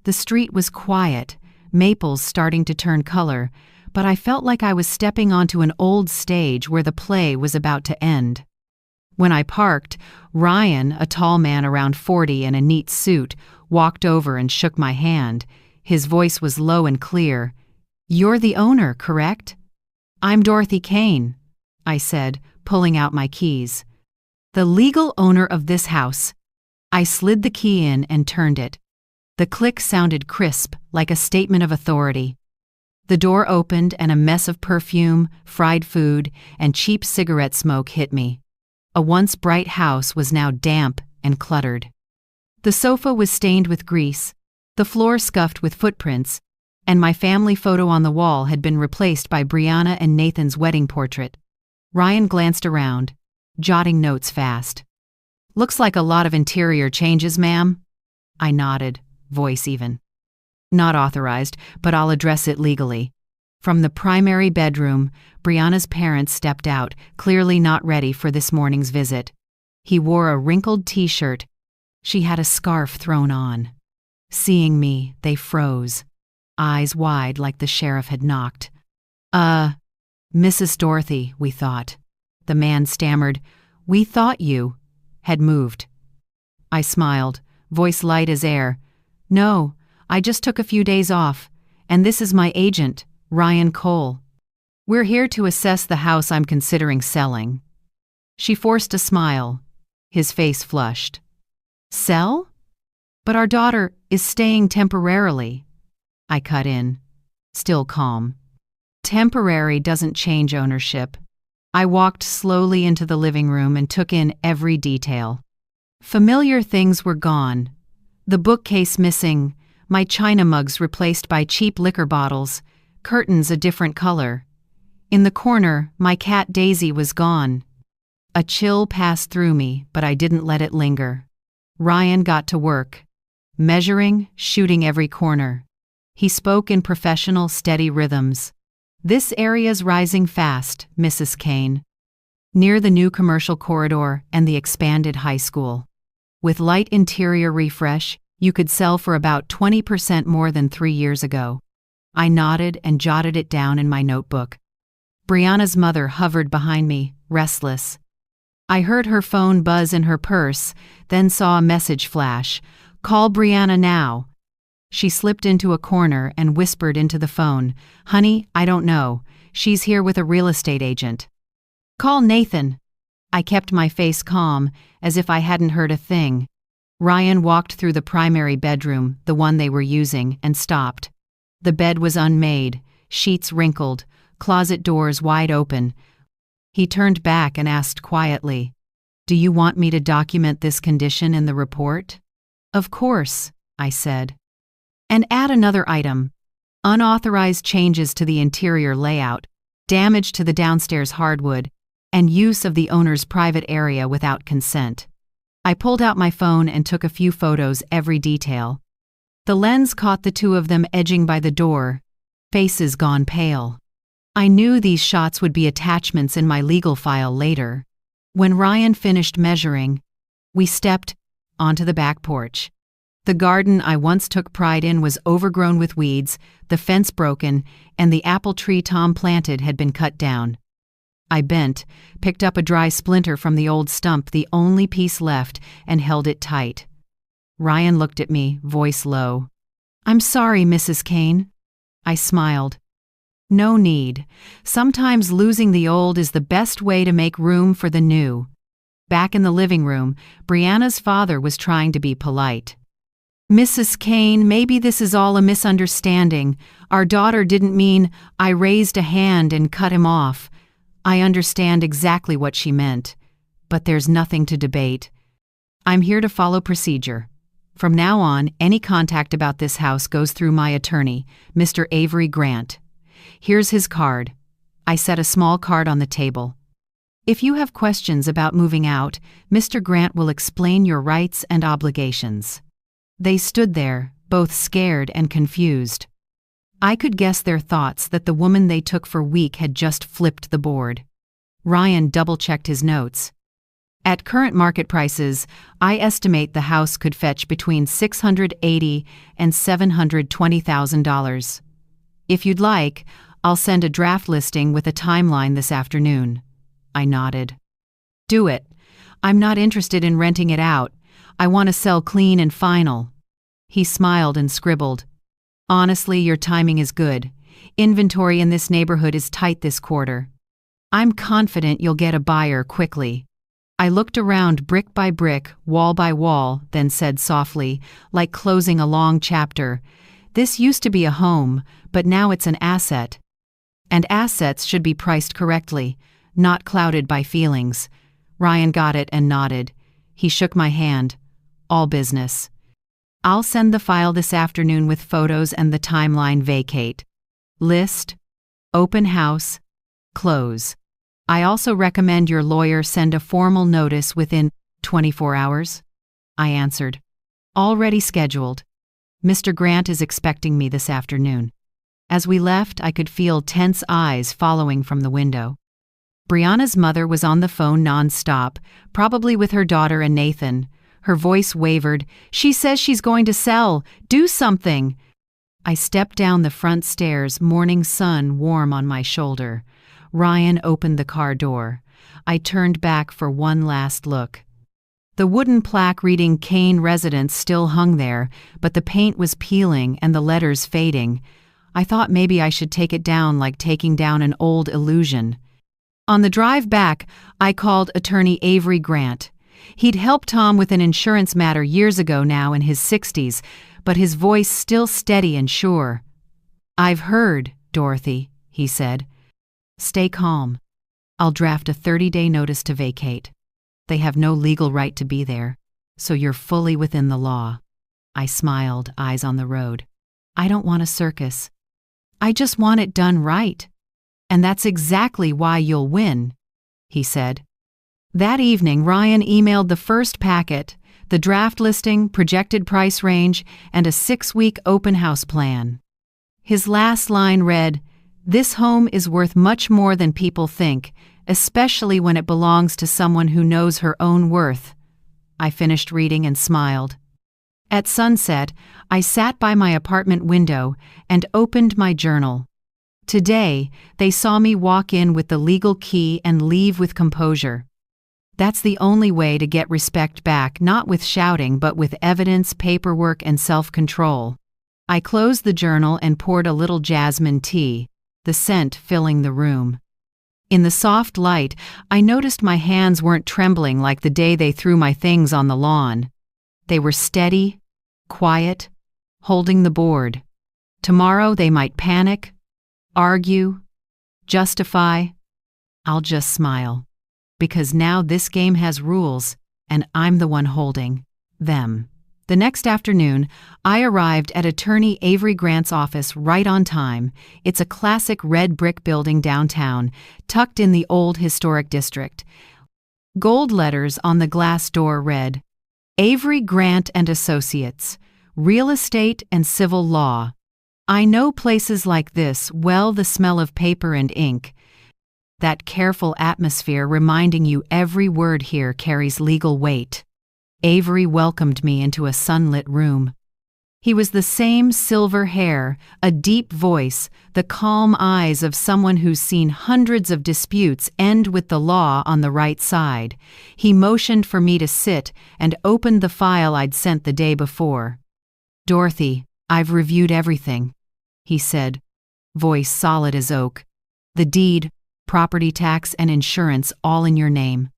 The street was quiet, maples starting to turn color, but I felt like I was stepping onto an old stage where the play was about to end. When I parked, Ryan, a tall man around 40 in a neat suit, walked over and shook my hand. His voice was low and clear. You're the owner, correct? I'm Dorothy Kane, I said, pulling out my keys. The legal owner of this house. I slid the key in and turned it. The click sounded crisp, like a statement of authority. The door opened and a mess of perfume, fried food, and cheap cigarette smoke hit me. A once bright house was now damp and cluttered. The sofa was stained with grease, the floor scuffed with footprints, and my family photo on the wall had been replaced by Brianna and Nathan's wedding portrait. Ryan glanced around, jotting notes fast. Looks like a lot of interior changes, ma'am. I nodded, voice even. Not authorized, but I'll address it legally. From the primary bedroom, Brianna's parents stepped out, clearly not ready for this morning's visit. He wore a wrinkled t-shirt. She had a scarf thrown on. Seeing me, they froze, eyes wide like the sheriff had knocked. Mrs. Dorothy, we thought. The man stammered, we thought you had moved. I smiled, voice light as air. No, I just took a few days off, and this is my agent, Ryan Cole. We're here to assess the house I'm considering selling. She forced a smile. His face flushed. Sell? But our daughter is staying temporarily. I cut in, still calm. Temporary doesn't change ownership. I walked slowly into the living room and took in every detail. Familiar things were gone. The bookcase missing, my china mugs replaced by cheap liquor bottles, curtains a different color. In the corner, my cat Daisy was gone. A chill passed through me, but I didn't let it linger. Ryan got to work, measuring, shooting every corner. He spoke in professional, steady rhythms. This area's rising fast, Mrs. Kane. Near the new commercial corridor and the expanded high school. With light interior refresh, you could sell for about 20% more than 3 years ago. I nodded and jotted it down in my notebook. Brianna's mother hovered behind me, restless. I heard her phone buzz in her purse, then saw a message flash. Call Brianna now. She slipped into a corner and whispered into the phone, Honey, I don't know. She's here with a real estate agent. Call Nathan. I kept my face calm, as if I hadn't heard a thing. Ryan walked through the primary bedroom, the one they were using, and stopped. The bed was unmade, sheets wrinkled, closet doors wide open. He turned back and asked quietly, Do you want me to document this condition in the report? Of course, I said. And add another item. Unauthorized changes to the interior layout, damage to the downstairs hardwood, and use of the owner's private area without consent. I pulled out my phone and took a few photos, every detail. The lens caught the two of them edging by the door, faces gone pale. I knew these shots would be attachments in my legal file later. When Ryan finished measuring, we stepped onto the back porch. The garden I once took pride in was overgrown with weeds, the fence broken, and the apple tree Tom planted had been cut down. I bent, picked up a dry splinter from the old stump, the only piece left, and held it tight. Ryan looked at me, voice low. "I'm sorry, Mrs. Kane." I smiled. "No need. Sometimes losing the old is the best way to make room for the new." Back in the living room, Brianna's father was trying to be polite. "Mrs. Kane, maybe this is all a misunderstanding. Our daughter didn't mean I raised a hand and cut him off. I understand exactly what she meant, but there's nothing to debate. I'm here to follow procedure. From now on, any contact about this house goes through my attorney, Mr. Avery Grant. Here's his card." I set a small card on the table. "If you have questions about moving out, Mr. Grant will explain your rights and obligations." They stood there, both scared and confused. I could guess their thoughts that the woman they took for weak had just flipped the board. Ryan double-checked his notes. "At current market prices, I estimate the house could fetch between $680,000 and $720,000. If you'd like, I'll send a draft listing with a timeline this afternoon." I nodded. "Do it. I'm not interested in renting it out. I want to sell clean and final." He smiled and scribbled. "Honestly, your timing is good. Inventory in this neighborhood is tight this quarter. I'm confident you'll get a buyer quickly." I looked around brick by brick, wall by wall, then said softly, like closing a long chapter, "This used to be a home, but now it's an asset. And assets should be priced correctly, not clouded by feelings." Ryan got it and nodded. He shook my hand. "All business. I'll send the file this afternoon with photos and the timeline. Vacate. List. Open house. Close. I also recommend your lawyer send a formal notice within 24 hours. I answered. "Already scheduled. Mr. Grant is expecting me this afternoon." As we left, I could feel tense eyes following from the window. Brianna's mother was on the phone non-stop, probably with her daughter and Nathan. Her voice wavered. "She says she's going to sell. Do something." I stepped down the front stairs, morning sun warm on my shoulder. Ryan opened the car door. I turned back for one last look. The wooden plaque reading Kane Residence still hung there, but the paint was peeling and the letters fading. I thought maybe I should take it down like taking down an old illusion. On the drive back, I called attorney Avery Grant. He'd helped Tom with an insurance matter years ago now in his 60s, but his voice still steady and sure. "I've heard, Dorothy," he said. "Stay calm. I'll draft a 30-day notice to vacate. They have no legal right to be there, so you're fully within the law." I smiled, eyes on the road. "I don't want a circus. I just want it done right. And that's exactly why you'll win," he said. That evening, Ryan emailed the first packet, the draft listing, projected price range, and a 6-week open house plan. His last line read, "This home is worth much more than people think, especially when it belongs to someone who knows her own worth." I finished reading and smiled. At sunset, I sat by my apartment window and opened my journal. Today, they saw me walk in with the legal key and leave with composure. That's the only way to get respect back, not with shouting but with evidence, paperwork, and self-control. I closed the journal and poured a little jasmine tea, the scent filling the room. In the soft light, I noticed my hands weren't trembling like the day they threw my things on the lawn. They were steady, quiet, holding the board. Tomorrow they might panic, argue, justify. I'll just smile. Because now this game has rules, and I'm the one holding them. The next afternoon, I arrived at attorney Avery Grant's office right on time. It's a classic red brick building downtown, tucked in the old historic district. Gold letters on the glass door read, "Avery Grant and Associates, Real Estate and Civil Law." I know places like this well, the smell of paper and ink, that careful atmosphere reminding you every word here carries legal weight. Avery welcomed me into a sunlit room. He was the same silver hair, a deep voice, the calm eyes of someone who's seen hundreds of disputes end with the law on the right side. He motioned for me to sit and opened the file I'd sent the day before. "Dorothy, I've reviewed everything," he said, voice solid as oak. "The deed, property tax, and insurance all in your name.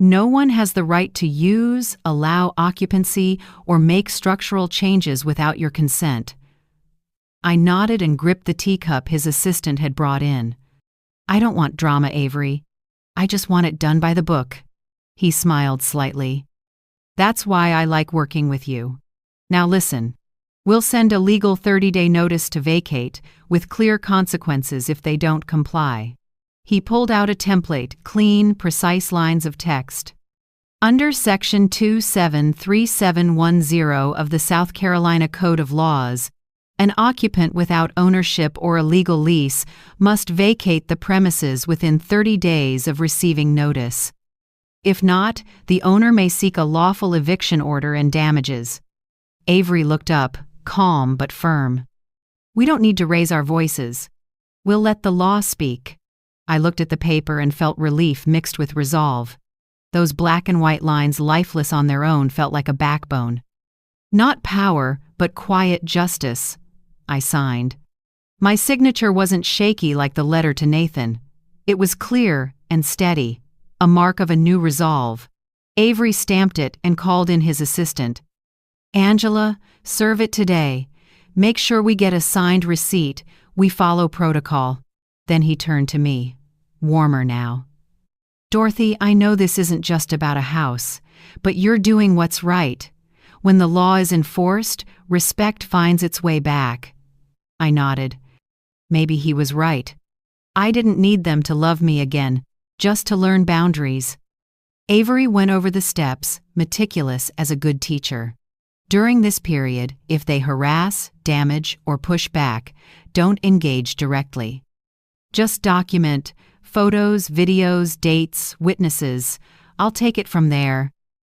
No one has the right to use, allow occupancy, or make structural changes without your consent." I nodded and gripped the teacup his assistant had brought in. "I don't want drama, Avery. I just want it done by the book." He smiled slightly. "That's why I like working with you. Now listen, we'll send a legal 30-day notice to vacate, with clear consequences if they don't comply." He pulled out a template, clean, precise lines of text. Under Section 273710 of the South Carolina Code of Laws, an occupant without ownership or a legal lease must vacate the premises within 30 days of receiving notice. If not, the owner may seek a lawful eviction order and damages. Avery looked up, calm but firm. "We don't need to raise our voices. We'll let the law speak." I looked at the paper and felt relief mixed with resolve. Those black and white lines, lifeless on their own, felt like a backbone. "Not power, but quiet justice," I signed. My signature wasn't shaky like the letter to Nathan. It was clear and steady, a mark of a new resolve. Avery stamped it and called in his assistant. "Angela, serve it today. Make sure we get a signed receipt. We follow protocol." Then he turned to me, warmer now. "Dorothy, I know this isn't just about a house, but you're doing what's right. When the law is enforced, respect finds its way back." I nodded. Maybe he was right. I didn't need them to love me again, just to learn boundaries. Avery went over the steps, meticulous as a good teacher. During this period, if they harass, damage, or push back, don't engage directly. Just document photos, videos, dates, witnesses. I'll take it from there.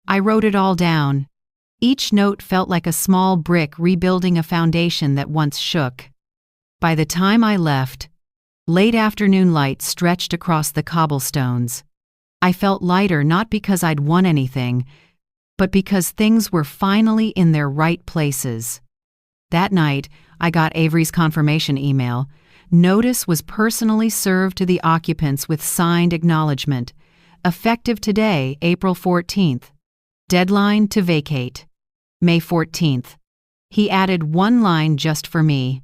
I wrote it all down. Each note felt like a small brick rebuilding a foundation that once shook. By the time I left, late afternoon light stretched across the cobblestones. I felt lighter not because I'd won anything, but because things were finally in their right places. That night, I got Avery's confirmation email. Notice was personally served to the occupants with signed acknowledgement. Effective today, April 14th. Deadline to vacate, May 14th. He added one line just for me.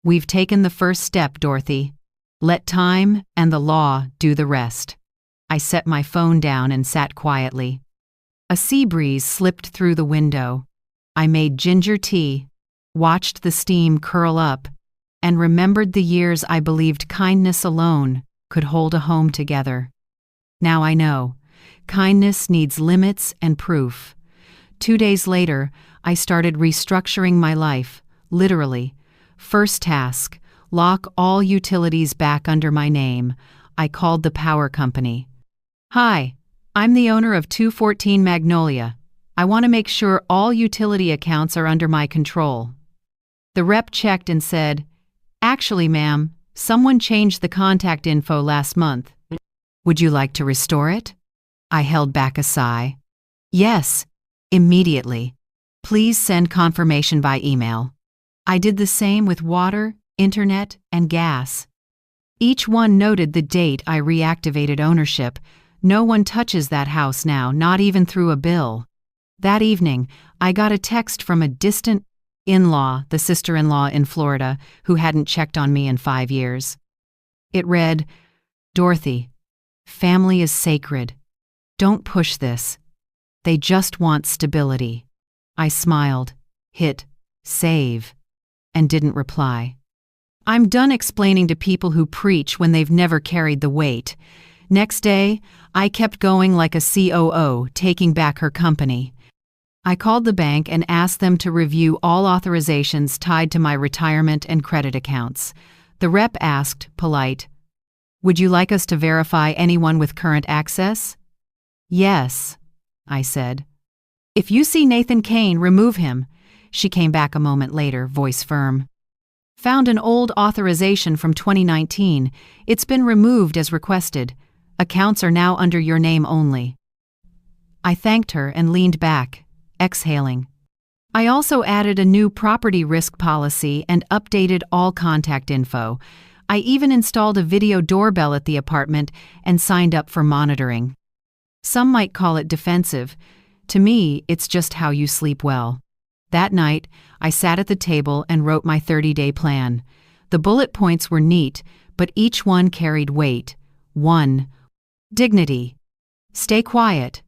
"We've taken the first step, Dorothy. Let time and the law do the rest." I set my phone down and sat quietly. A sea breeze slipped through the window. I made ginger tea, watched the steam curl up, and remembered the years I believed kindness alone could hold a home together. Now I know, kindness needs limits and proof. 2 days later, I started restructuring my life, literally. First task, lock all utilities back under my name. I called the power company. "Hi, I'm the owner of 214 Magnolia. I want to make sure all utility accounts are under my control." The rep checked and said, "Actually, ma'am, someone changed the contact info last month. Would you like to restore it?" I held back a sigh. "Yes, immediately. Please send confirmation by email." I did the same with water, internet, and gas. Each one noted the date I reactivated ownership. No one touches that house now, not even through a bill. That evening, I got a text from a distant in-law, the sister-in-law in Florida, who hadn't checked on me in 5 years. It read, "Dorothy, family is sacred. Don't push this. They just want stability." I smiled, hit save, and didn't reply. I'm done explaining to people who preach when they've never carried the weight. Next day, I kept going like a COO, taking back her company. I called the bank and asked them to review all authorizations tied to my retirement and credit accounts. The rep asked, polite, "Would you like us to verify anyone with current access?" "Yes," I said. "If you see Nathan Kane, remove him." She came back a moment later, voice firm. "Found an old authorization from 2019. It's been removed as requested. Accounts are now under your name only." I thanked her and leaned back, exhaling. I also added a new property risk policy and updated all contact info. I even installed a video doorbell at the apartment and signed up for monitoring. Some might call it defensive. To me, it's just how you sleep well. That night, I sat at the table and wrote my 30-day plan. The bullet points were neat, but each one carried weight. 1. Dignity. Stay quiet.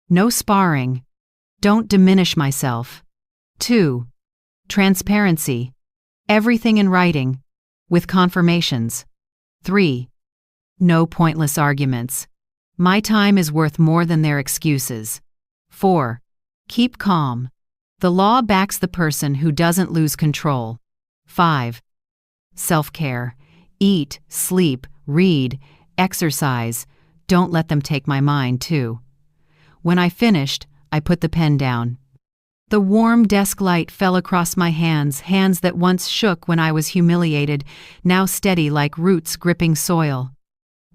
No sparring. Don't diminish myself. 2. Transparency. Everything in writing, with confirmations. 3. No pointless arguments. My time is worth more than their excuses. 4. Keep calm. The law backs the person who doesn't lose control. 5. Self-care. Eat, sleep, read, exercise. Don't let them take my mind, too. When I finished, I put the pen down. The warm desk light fell across my hands that once shook when I was humiliated, now steady like roots gripping soil.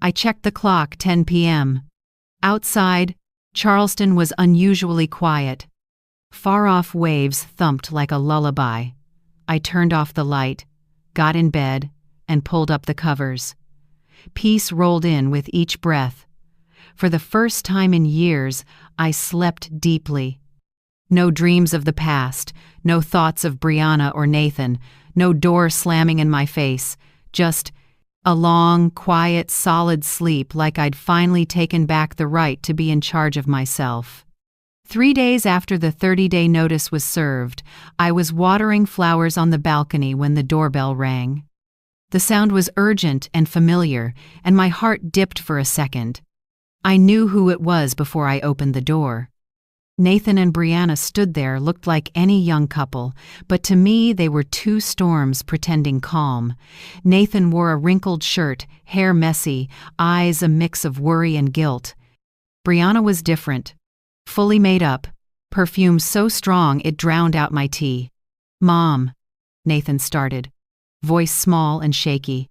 I checked the clock, 10 p.m. Outside, Charleston was unusually quiet. Far-off waves thumped like a lullaby. I turned off the light, got in bed, and pulled up the covers. Peace rolled in with each breath. For the first time in years, I slept deeply. No dreams of the past, no thoughts of Brianna or Nathan, no door slamming in my face, just a long, quiet, solid sleep like I'd finally taken back the right to be in charge of myself. 3 days after the 30-day notice was served, I was watering flowers on the balcony when the doorbell rang. The sound was urgent and familiar, and my heart dipped for a second. I knew who it was before I opened the door. Nathan and Brianna stood there, looked like any young couple, but to me they were two storms pretending calm. Nathan wore a wrinkled shirt, hair messy, eyes a mix of worry and guilt. Brianna was different, fully made up, perfume so strong it drowned out my tea. "Mom," Nathan started, voice small and shaky.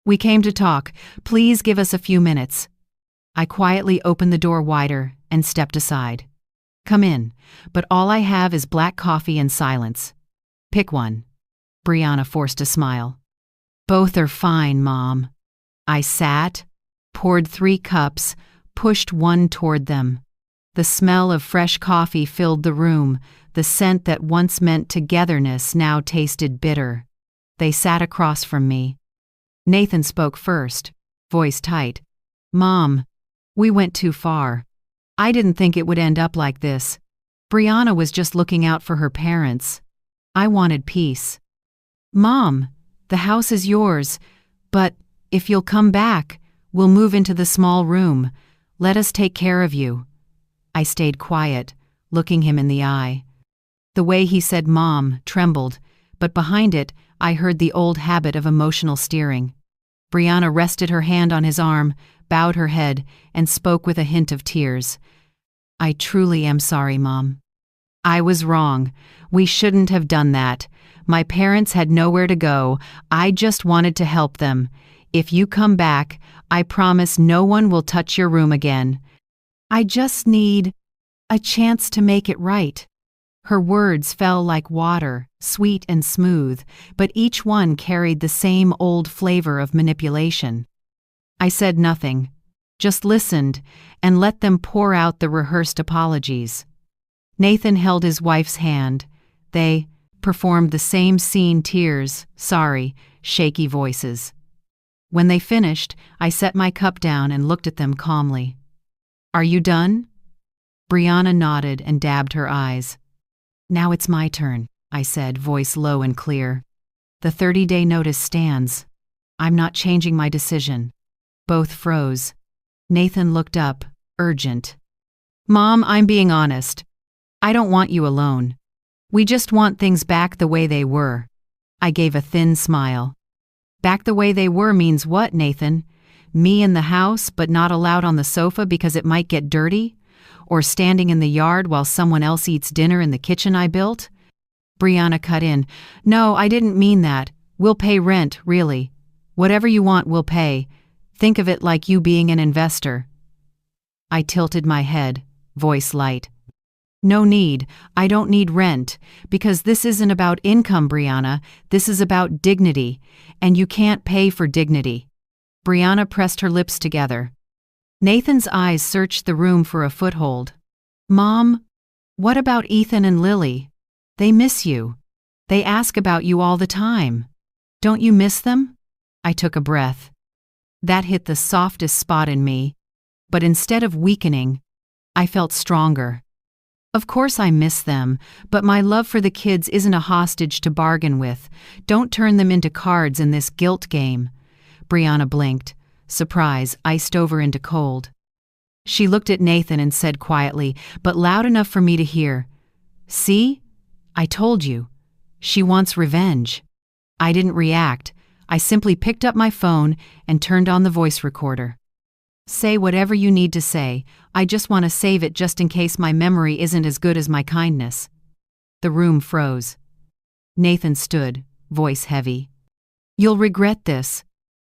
"We came to talk. Please give us a few minutes." I quietly opened the door wider and stepped aside. "Come in, but all I have is black coffee and silence." "Pick one." Brianna forced a smile. "Both are fine, Mom." I sat, poured 3 cups, pushed one toward them. The smell of fresh coffee filled the room. The scent that once meant togetherness now tasted bitter. They sat across from me. Nathan spoke first, voice tight. "Mom, we went too far. I didn't think it would end up like this. Brianna was just looking out for her parents. I wanted peace." "Mom, the house is yours, but if you'll come back, we'll move into the small room. Let us take care of you." I stayed quiet, looking him in the eye. The way he said "Mom" trembled, but behind it, I heard the old habit of emotional steering. Brianna rested her hand on his arm, bowed her head, and spoke with a hint of tears. "I truly am sorry, Mom. I was wrong. We shouldn't have done that. My parents had nowhere to go. I just wanted to help them. If you come back, I promise no one will touch your room again. I just need a chance to make it right." Her words fell like water, sweet and smooth, but each one carried the same old flavor of manipulation. I said nothing, just listened and let them pour out the rehearsed apologies. Nathan held his wife's hand. They performed the same scene, tears, sorry, shaky voices. When they finished, I set my cup down and looked at them calmly. "Are you done?" Brianna nodded and dabbed her eyes. "Now it's my turn," I said, voice low and clear. "The 30-day notice stands. I'm not changing my decision." Both froze. Nathan looked up, urgent. "Mom, I'm being honest. I don't want you alone. We just want things back the way they were. I gave a thin smile. Back the way they were means what, Nathan? Me in the house but not allowed on the sofa because it might get dirty? Or standing in the yard while someone else eats dinner in the kitchen I built? Brianna cut in. No, I didn't mean that. We'll pay rent, really. Whatever you want, we'll pay. Think of it like you being an investor. I tilted my head, voice light. No need. I don't need rent, because this isn't about income, Brianna. This is about dignity, and you can't pay for dignity. Brianna pressed her lips together. Nathan's eyes searched the room for a foothold. Mom, what about Ethan and Lily? They miss you. They ask about you all the time. Don't you miss them? I took a breath. That hit the softest spot in me, but instead of weakening, I felt stronger. Of course I miss them, but my love for the kids isn't a hostage to bargain with. Don't turn them into cards in this guilt game. Brianna blinked, surprise iced over into cold. She looked at Nathan and said quietly, but loud enough for me to hear, See? I told you. She wants revenge. I didn't react. I simply picked up my phone and turned on the voice recorder. Say whatever you need to say. I just want to save it just in case my memory isn't as good as my kindness. The room froze. Nathan stood, voice heavy. You'll regret this.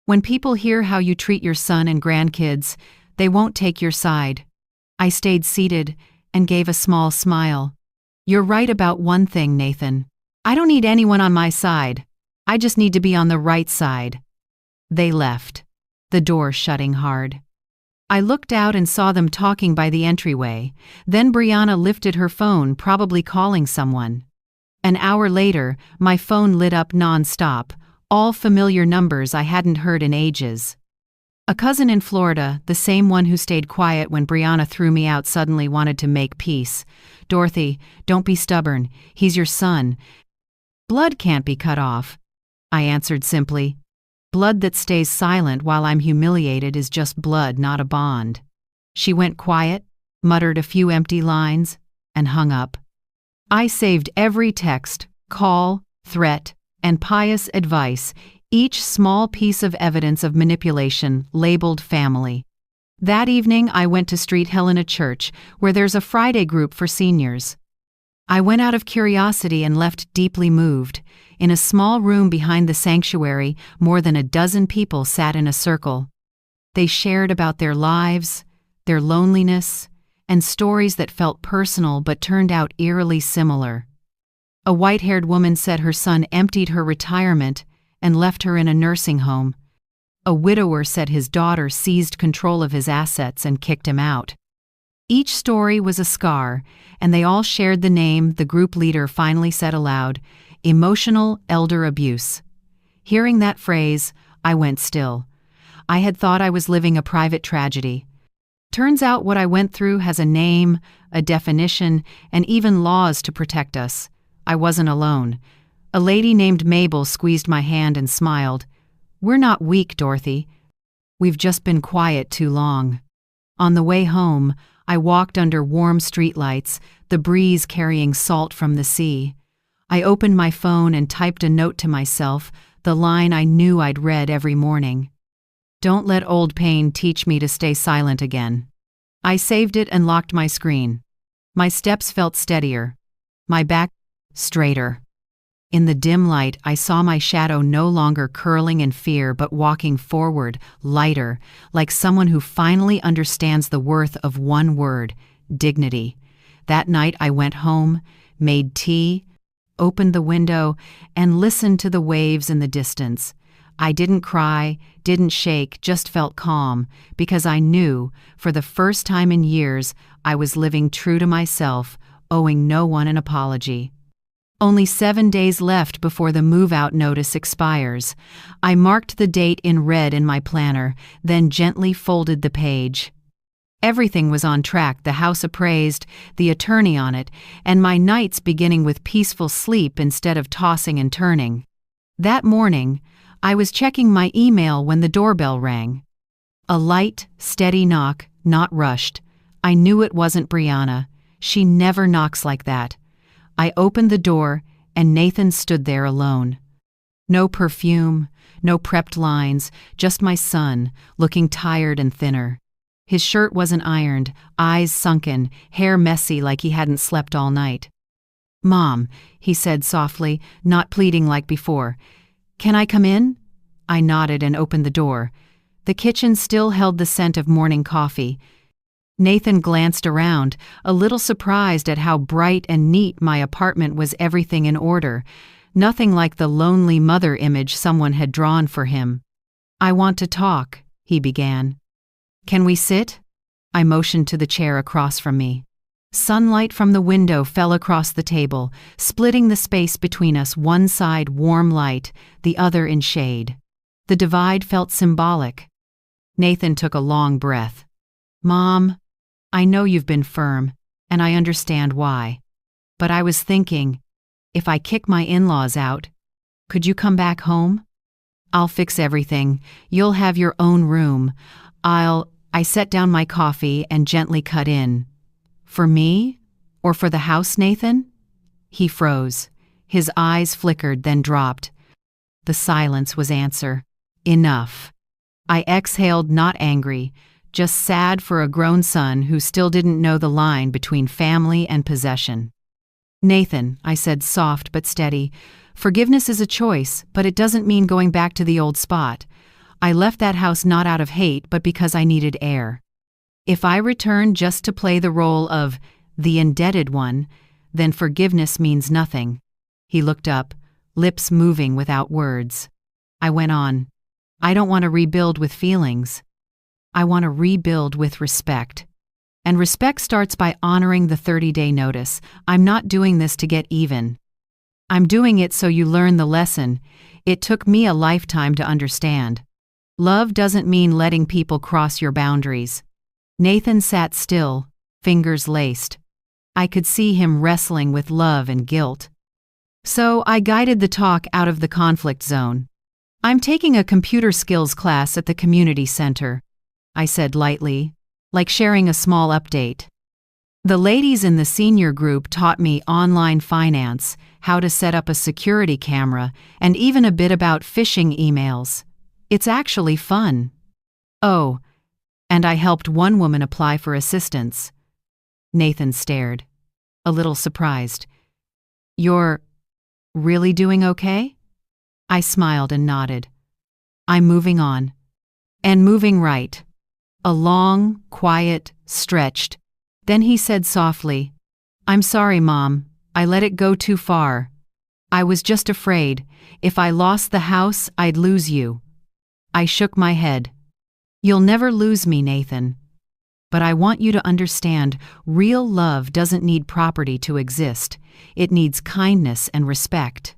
When people hear how you treat your son and grandkids, they won't take your side. I stayed seated and gave a small smile. You're right about one thing, Nathan. I don't need anyone on my side. I just need to be on the right side. They left, the door shutting hard. I looked out and saw them talking by the entryway. Then Brianna lifted her phone, probably calling someone. An hour later, my phone lit up non-stop, all familiar numbers I hadn't heard in ages. A cousin in Florida, the same one who stayed quiet when Brianna threw me out, suddenly wanted to make peace. Dorothy, don't be stubborn. He's your son. Blood can't be cut off. I answered simply. Blood that stays silent while I'm humiliated is just blood, not a bond. She went quiet, muttered a few empty lines, and hung up. I saved every text, call, threat, and pious advice, each small piece of evidence of manipulation labeled family. That evening I went to Street Helena Church, where there's a Friday group for seniors. I went out of curiosity and left deeply moved. In a small room behind the sanctuary, more than a dozen people sat in a circle. They shared about their lives, their loneliness, and stories that felt personal but turned out eerily similar. A white-haired woman said her son emptied her retirement and left her in a nursing home. A widower said his daughter seized control of his assets and kicked him out. Each story was a scar, and they all shared the name the group leader finally said aloud, emotional elder abuse. Hearing that phrase, I went still. I had thought I was living a private tragedy. Turns out what I went through has a name, a definition, and even laws to protect us. I wasn't alone. A lady named Mabel squeezed my hand and smiled. We're not weak, Dorothy. We've just been quiet too long. On the way home, I walked under warm streetlights, the breeze carrying salt from the sea. I opened my phone and typed a note to myself, the line I knew I'd read every morning. Don't let old pain teach me to stay silent again. I saved it and locked my screen. My steps felt steadier. My back straighter. In the dim light, I saw my shadow no longer curling in fear but walking forward, lighter, like someone who finally understands the worth of one word, dignity. That night I went home, made tea, opened the window, and listened to the waves in the distance. I didn't cry, didn't shake, just felt calm, because I knew, for the first time in years, I was living true to myself, owing no one an apology. Only 7 days left before the move-out notice expires. I marked the date in red in my planner, then gently folded the page. Everything was on track, the house appraised, the attorney on it, and my nights beginning with peaceful sleep instead of tossing and turning. That morning, I was checking my email when the doorbell rang. A light, steady knock, not rushed. I knew it wasn't Brianna. She never knocks like that. I opened the door, and Nathan stood there alone. No perfume, no prepped lines, just my son, looking tired and thinner. His shirt wasn't ironed, eyes sunken, hair messy like he hadn't slept all night. "Mom," he said softly, not pleading like before. "Can I come in?" I nodded and opened the door. The kitchen still held the scent of morning coffee. Nathan glanced around, a little surprised at how bright and neat my apartment was. Everything in order, nothing like the lonely mother image someone had drawn for him. "I want to talk," he began. "Can we sit?" I motioned to the chair across from me. Sunlight from the window fell across the table, splitting the space between us, one side warm light, the other in shade. The divide felt symbolic. Nathan took a long breath. "Mom, I know you've been firm, and I understand why. But I was thinking, if I kick my in-laws out, could you come back home? I'll fix everything. You'll have your own room. I set down my coffee and gently cut in. "For me? Or for the house, Nathan?" He froze. His eyes flickered, then dropped. The silence was answer. Enough. I exhaled, not angry, just sad for a grown son who still didn't know the line between family and possession. "Nathan," I said, soft but steady, "forgiveness is a choice, but it doesn't mean going back to the old spot. I left that house not out of hate, but because I needed air. If I return just to play the role of the indebted one, then forgiveness means nothing." He looked up, lips moving without words. I went on. "I don't want to rebuild with feelings. I want to rebuild with respect. And respect starts by honoring the 30-day notice. I'm not doing this to get even. I'm doing it so you learn the lesson. It took me a lifetime to understand. Love doesn't mean letting people cross your boundaries." Nathan sat still, fingers laced. I could see him wrestling with love and guilt. So I guided the talk out of the conflict zone. "I'm taking a computer skills class at the community center," I said lightly, like sharing a small update. "The ladies in the senior group taught me online finance, how to set up a security camera, and even a bit about phishing emails. It's actually fun. Oh, and I helped one woman apply for assistance." Nathan stared, a little surprised. "You're really doing okay?" I smiled and nodded. "I'm moving on. And moving right." A long, quiet, stretched. Then he said softly, "I'm sorry, Mom. I let it go too far. I was just afraid. If I lost the house, I'd lose you." I shook my head. "You'll never lose me, Nathan. But I want you to understand, real love doesn't need property to exist. It needs kindness and respect."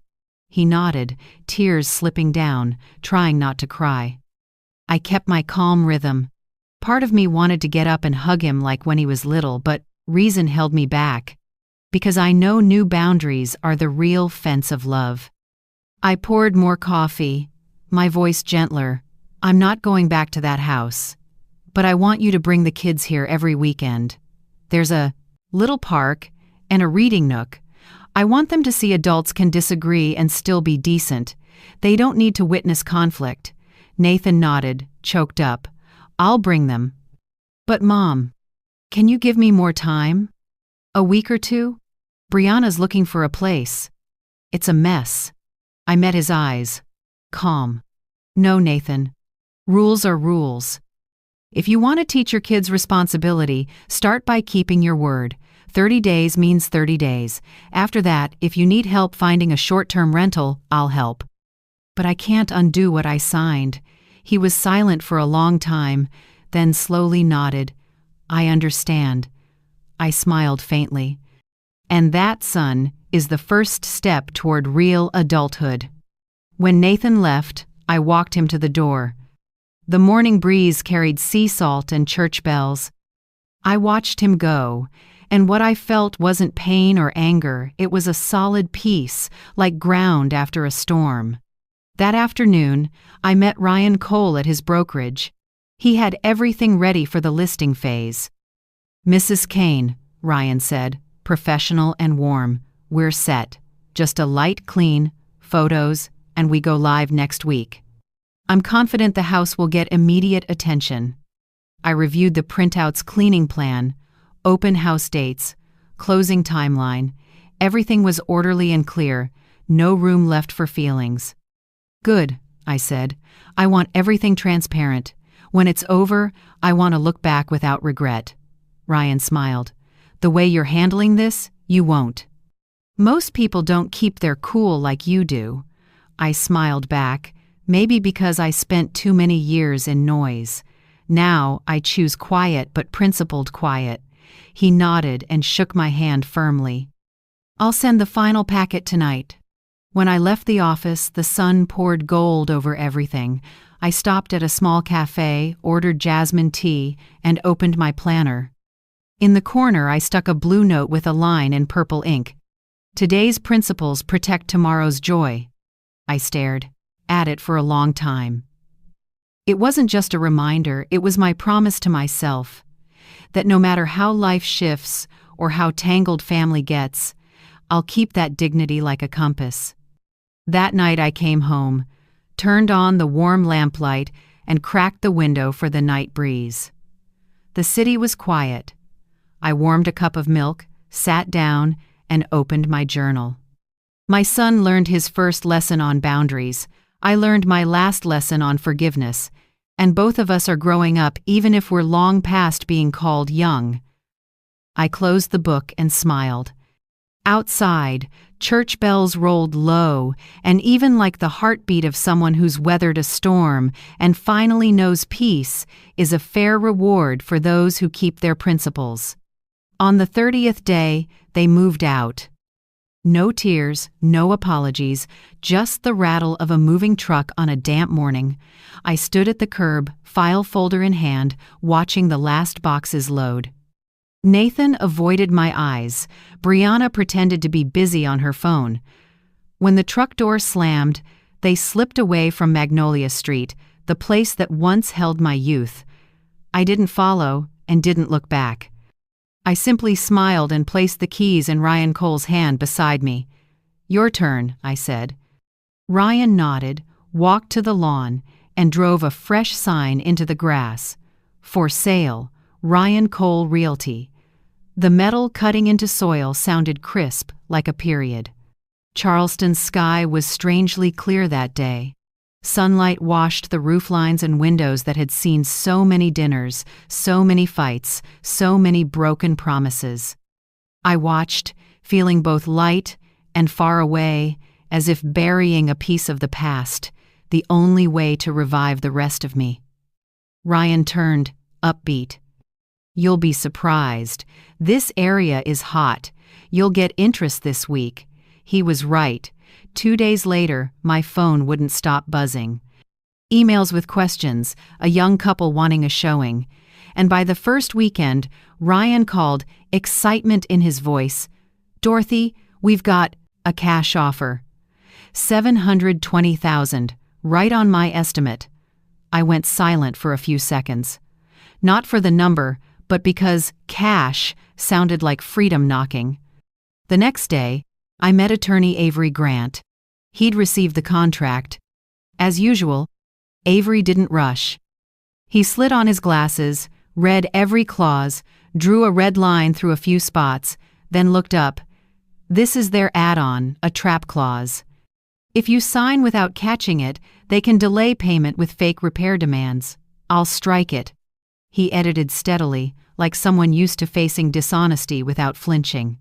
He nodded, tears slipping down, trying not to cry. I kept my calm rhythm. Part of me wanted to get up and hug him like when he was little, but reason held me back. Because I know new boundaries are the real fence of love. I poured more coffee, my voice gentler. "I'm not going back to that house. But I want you to bring the kids here every weekend. There's a little park and a reading nook. I want them to see adults can disagree and still be decent. They don't need to witness conflict." Nathan nodded, choked up. "I'll bring them." "But Mom, can you give me more time? A week or two? Brianna's looking for a place. It's a mess." I met his eyes. Calm. "No, Nathan. Rules are rules. If you want to teach your kids responsibility, start by keeping your word. 30 days means 30 days. After that, if you need help finding a short-term rental, I'll help." "But I can't undo what I signed." He was silent for a long time, then slowly nodded. "I understand." I smiled faintly. And that, son, is the first step toward real adulthood. When Nathan left, I walked him to the door. The morning breeze carried sea salt and church bells. I watched him go, and what I felt wasn't pain or anger, it was a solid peace, like ground after a storm. That afternoon, I met Ryan Cole at his brokerage. He had everything ready for the listing phase. "Mrs. Kane, Ryan said, professional and warm. "We're set. Just a light clean, photos, and we go live next week. I'm confident the house will get immediate attention." I reviewed the printout's cleaning plan, open house dates, closing timeline. Everything was orderly and clear, no room left for feelings. "Good," I said. "I want everything transparent. When it's over, I want to look back without regret." Ryan smiled. "The way you're handling this, you won't." "Most people don't keep their cool like you do." I smiled back, maybe because I spent too many years in noise. Now I choose quiet but principled quiet. He nodded and shook my hand firmly. "I'll send the final packet tonight." When I left the office, the sun poured gold over everything. I stopped at a small cafe, ordered jasmine tea, and opened my planner. In the corner, I stuck a blue note with a line in purple ink. "Today's principles protect tomorrow's joy." I stared at it for a long time. It wasn't just a reminder, it was my promise to myself that no matter how life shifts or how tangled family gets, I'll keep that dignity like a compass. That night I came home, turned on the warm lamplight, and cracked the window for the night breeze. The city was quiet. I warmed a cup of milk, sat down, and opened my journal. My son learned his first lesson on boundaries. I learned my last lesson on forgiveness, and both of us are growing up even if we're long past being called young. I closed the book and smiled. Outside, church bells rolled low, and even like the heartbeat of someone who's weathered a storm and finally knows peace is a fair reward for those who keep their principles. On the 30th day, they moved out. No tears, no apologies, just the rattle of a moving truck on a damp morning. I stood at the curb, file folder in hand, watching the last boxes load. Nathan avoided my eyes. Brianna pretended to be busy on her phone. When the truck door slammed, they slipped away from Magnolia Street, the place that once held my youth. I didn't follow and didn't look back. I simply smiled and placed the keys in Ryan Cole's hand beside me. "Your turn," I said. Ryan nodded, walked to the lawn, and drove a fresh sign into the grass. "For sale, Ryan Cole Realty." The metal cutting into soil sounded crisp, like a period. Charleston's sky was strangely clear that day. Sunlight washed the rooflines and windows that had seen so many dinners, so many fights, so many broken promises. I watched, feeling both light and far away, as if burying a piece of the past, the only way to revive the rest of me. Ryan turned, upbeat. "You'll be surprised. This area is hot. You'll get interest this week." He was right. 2 days later, my phone wouldn't stop buzzing. Emails with questions, a young couple wanting a showing. And by the first weekend, Ryan called, excitement in his voice. "Dorothy, we've got a cash offer. $720,000, right on my estimate." I went silent for a few seconds. Not for the number, but because cash sounded like freedom knocking. The next day, I met attorney Avery Grant. He'd received the contract. As usual, Avery didn't rush. He slid on his glasses, read every clause, drew a red line through a few spots, then looked up. "This is their add-on, a trap clause. If you sign without catching it, they can delay payment with fake repair demands. I'll strike it." He edited steadily, like someone used to facing dishonesty without flinching.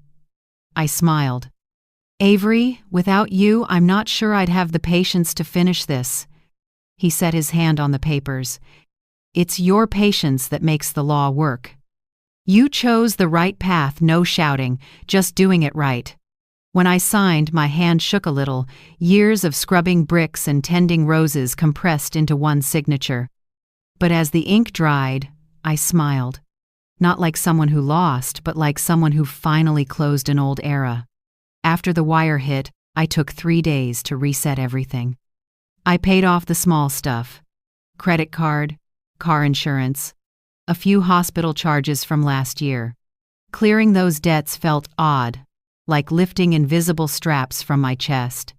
I smiled. "Avery, without you, I'm not sure I'd have the patience to finish this." He set his hand on the papers. "It's your patience that makes the law work. You chose the right path, no shouting, just doing it right." When I signed, my hand shook a little, years of scrubbing bricks and tending roses compressed into one signature. But as the ink dried, I smiled. Not like someone who lost, but like someone who finally closed an old era. After the wire hit, I took 3 days to reset everything. I paid off the small stuff. Credit card, car insurance, a few hospital charges from last year. Clearing those debts felt odd, like lifting invisible straps from my chest.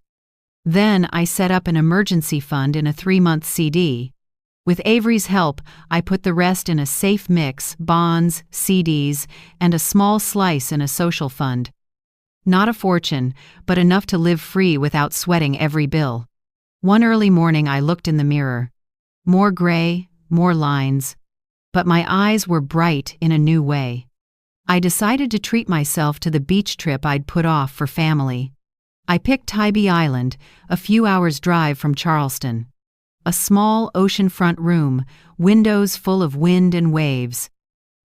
Then I set up an emergency fund in a 3-month CD. With Avery's help, I put the rest in a safe mix: bonds, CDs, and a small slice in a social fund. Not a fortune, but enough to live free without sweating every bill. One early morning I looked in the mirror. More gray, more lines. But my eyes were bright in a new way. I decided to treat myself to the beach trip I'd put off for family. I picked Tybee Island, a few hours' drive from Charleston. A small oceanfront room, windows full of wind and waves.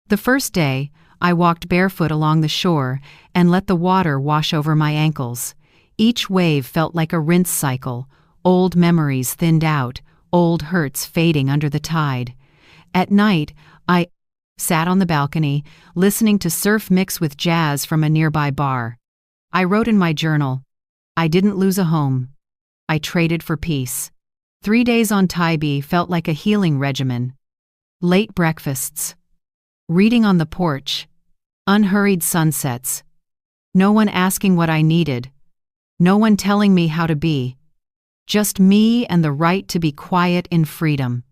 The first day, I walked barefoot along the shore and let the water wash over my ankles. Each wave felt like a rinse cycle, old memories thinned out, old hurts fading under the tide. At night, I sat on the balcony, listening to surf mix with jazz from a nearby bar. I wrote in my journal, "I didn't lose a home. I traded for peace." 3 days on Tybee felt like a healing regimen. Late breakfasts. Reading on the porch. Unhurried sunsets. No one asking what I needed. No one telling me how to be. Just me and the right to be quiet in freedom.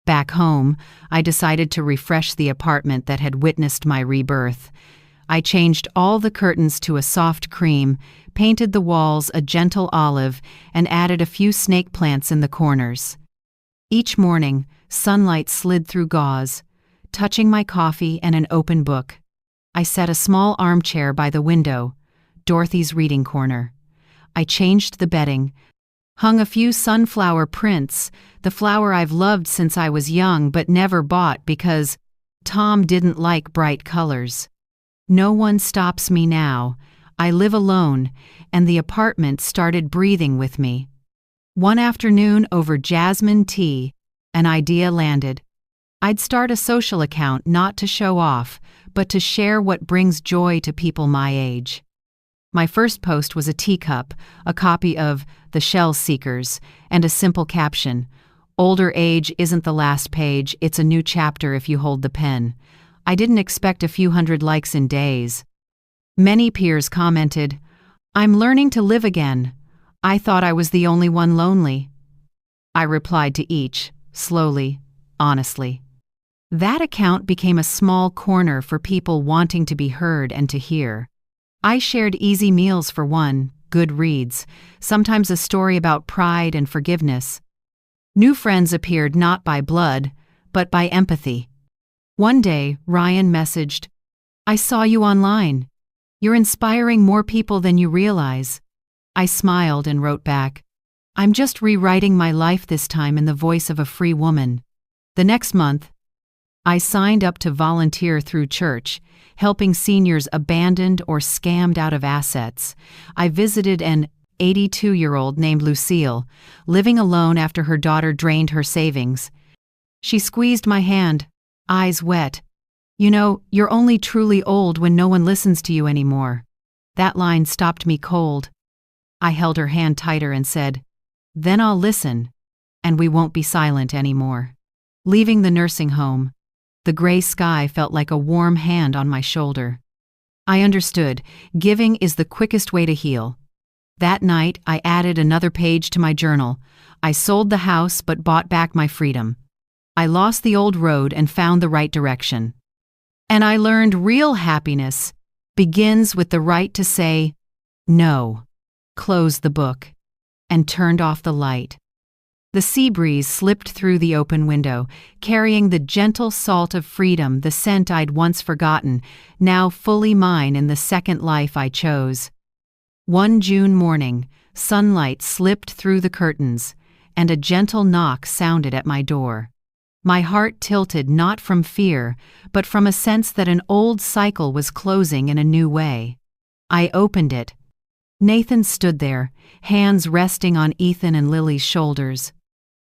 Back home, I decided to refresh the apartment that had witnessed my rebirth. I changed all the curtains to a soft cream, painted the walls a gentle olive, and added a few snake plants in the corners. Each morning, sunlight slid through gauze, touching my coffee and an open book. I set a small armchair by the window, Dorothy's reading corner. I changed the bedding, hung a few sunflower prints, the flower I've loved since I was young but never bought because Tom didn't like bright colors. No one stops me now. I live alone, and the apartment started breathing with me. One afternoon over jasmine tea, an idea landed. I'd start a social account not to show off, but to share what brings joy to people my age. My first post was a teacup, a copy of The Shell Seekers, and a simple caption, "Older age isn't the last page, it's a new chapter if you hold the pen." I didn't expect a few hundred likes in days. Many peers commented, "I'm learning to live again. I thought I was the only one lonely." I replied to each, slowly, honestly. That account became a small corner for people wanting to be heard and to hear. I shared easy meals for one, good reads, sometimes a story about pride and forgiveness. New friends appeared not by blood, but by empathy. One day, Ryan messaged, "I saw you online. You're inspiring more people than you realize." I smiled and wrote back, "I'm just rewriting my life this time in the voice of a free woman." The next month, I signed up to volunteer through church, helping seniors abandoned or scammed out of assets. I visited an 82-year-old named Lucille, living alone after her daughter drained her savings. She squeezed my hand, eyes wet. "You know, you're only truly old when no one listens to you anymore." That line stopped me cold. I held her hand tighter and said, "Then I'll listen, and we won't be silent anymore." Leaving the nursing home, the gray sky felt like a warm hand on my shoulder. I understood, giving is the quickest way to heal. That night, I added another page to my journal. I sold the house but bought back my freedom. I lost the old road and found the right direction. And I learned real happiness begins with the right to say no, closed the book, and turned off the light. The sea breeze slipped through the open window, carrying the gentle salt of freedom, the scent I'd once forgotten, now fully mine in the second life I chose. One June morning, sunlight slipped through the curtains, and a gentle knock sounded at my door. My heart tilted not from fear, but from a sense that an old cycle was closing in a new way. I opened it. Nathan stood there, hands resting on Ethan and Lily's shoulders.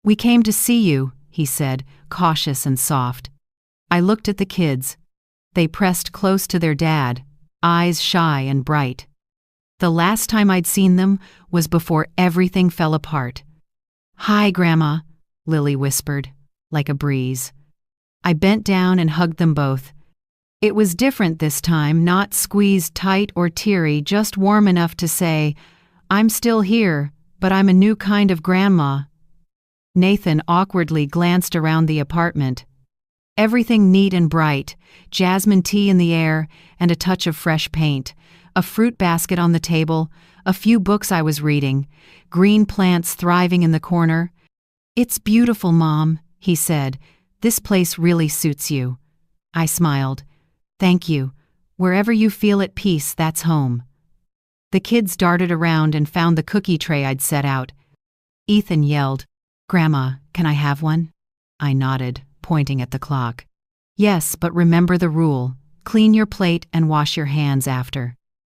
"We came to see you," he said, cautious and soft. I looked at the kids. They pressed close to their dad, eyes shy and bright. The last time I'd seen them was before everything fell apart. "Hi, Grandma," Lily whispered, like a breeze. I bent down and hugged them both. It was different this time, not squeezed tight or teary, just warm enough to say, "I'm still here, but I'm a new kind of grandma." Nathan awkwardly glanced around the apartment. Everything neat and bright, jasmine tea in the air, and a touch of fresh paint, a fruit basket on the table, a few books I was reading, green plants thriving in the corner. "It's beautiful, Mom," he said. "This place really suits you." I smiled. "Thank you. Wherever you feel at peace, that's home." The kids darted around and found the cookie tray I'd set out. Ethan yelled, "Grandma, can I have one?" I nodded, pointing at the clock. "Yes, but remember the rule. Clean your plate and wash your hands after."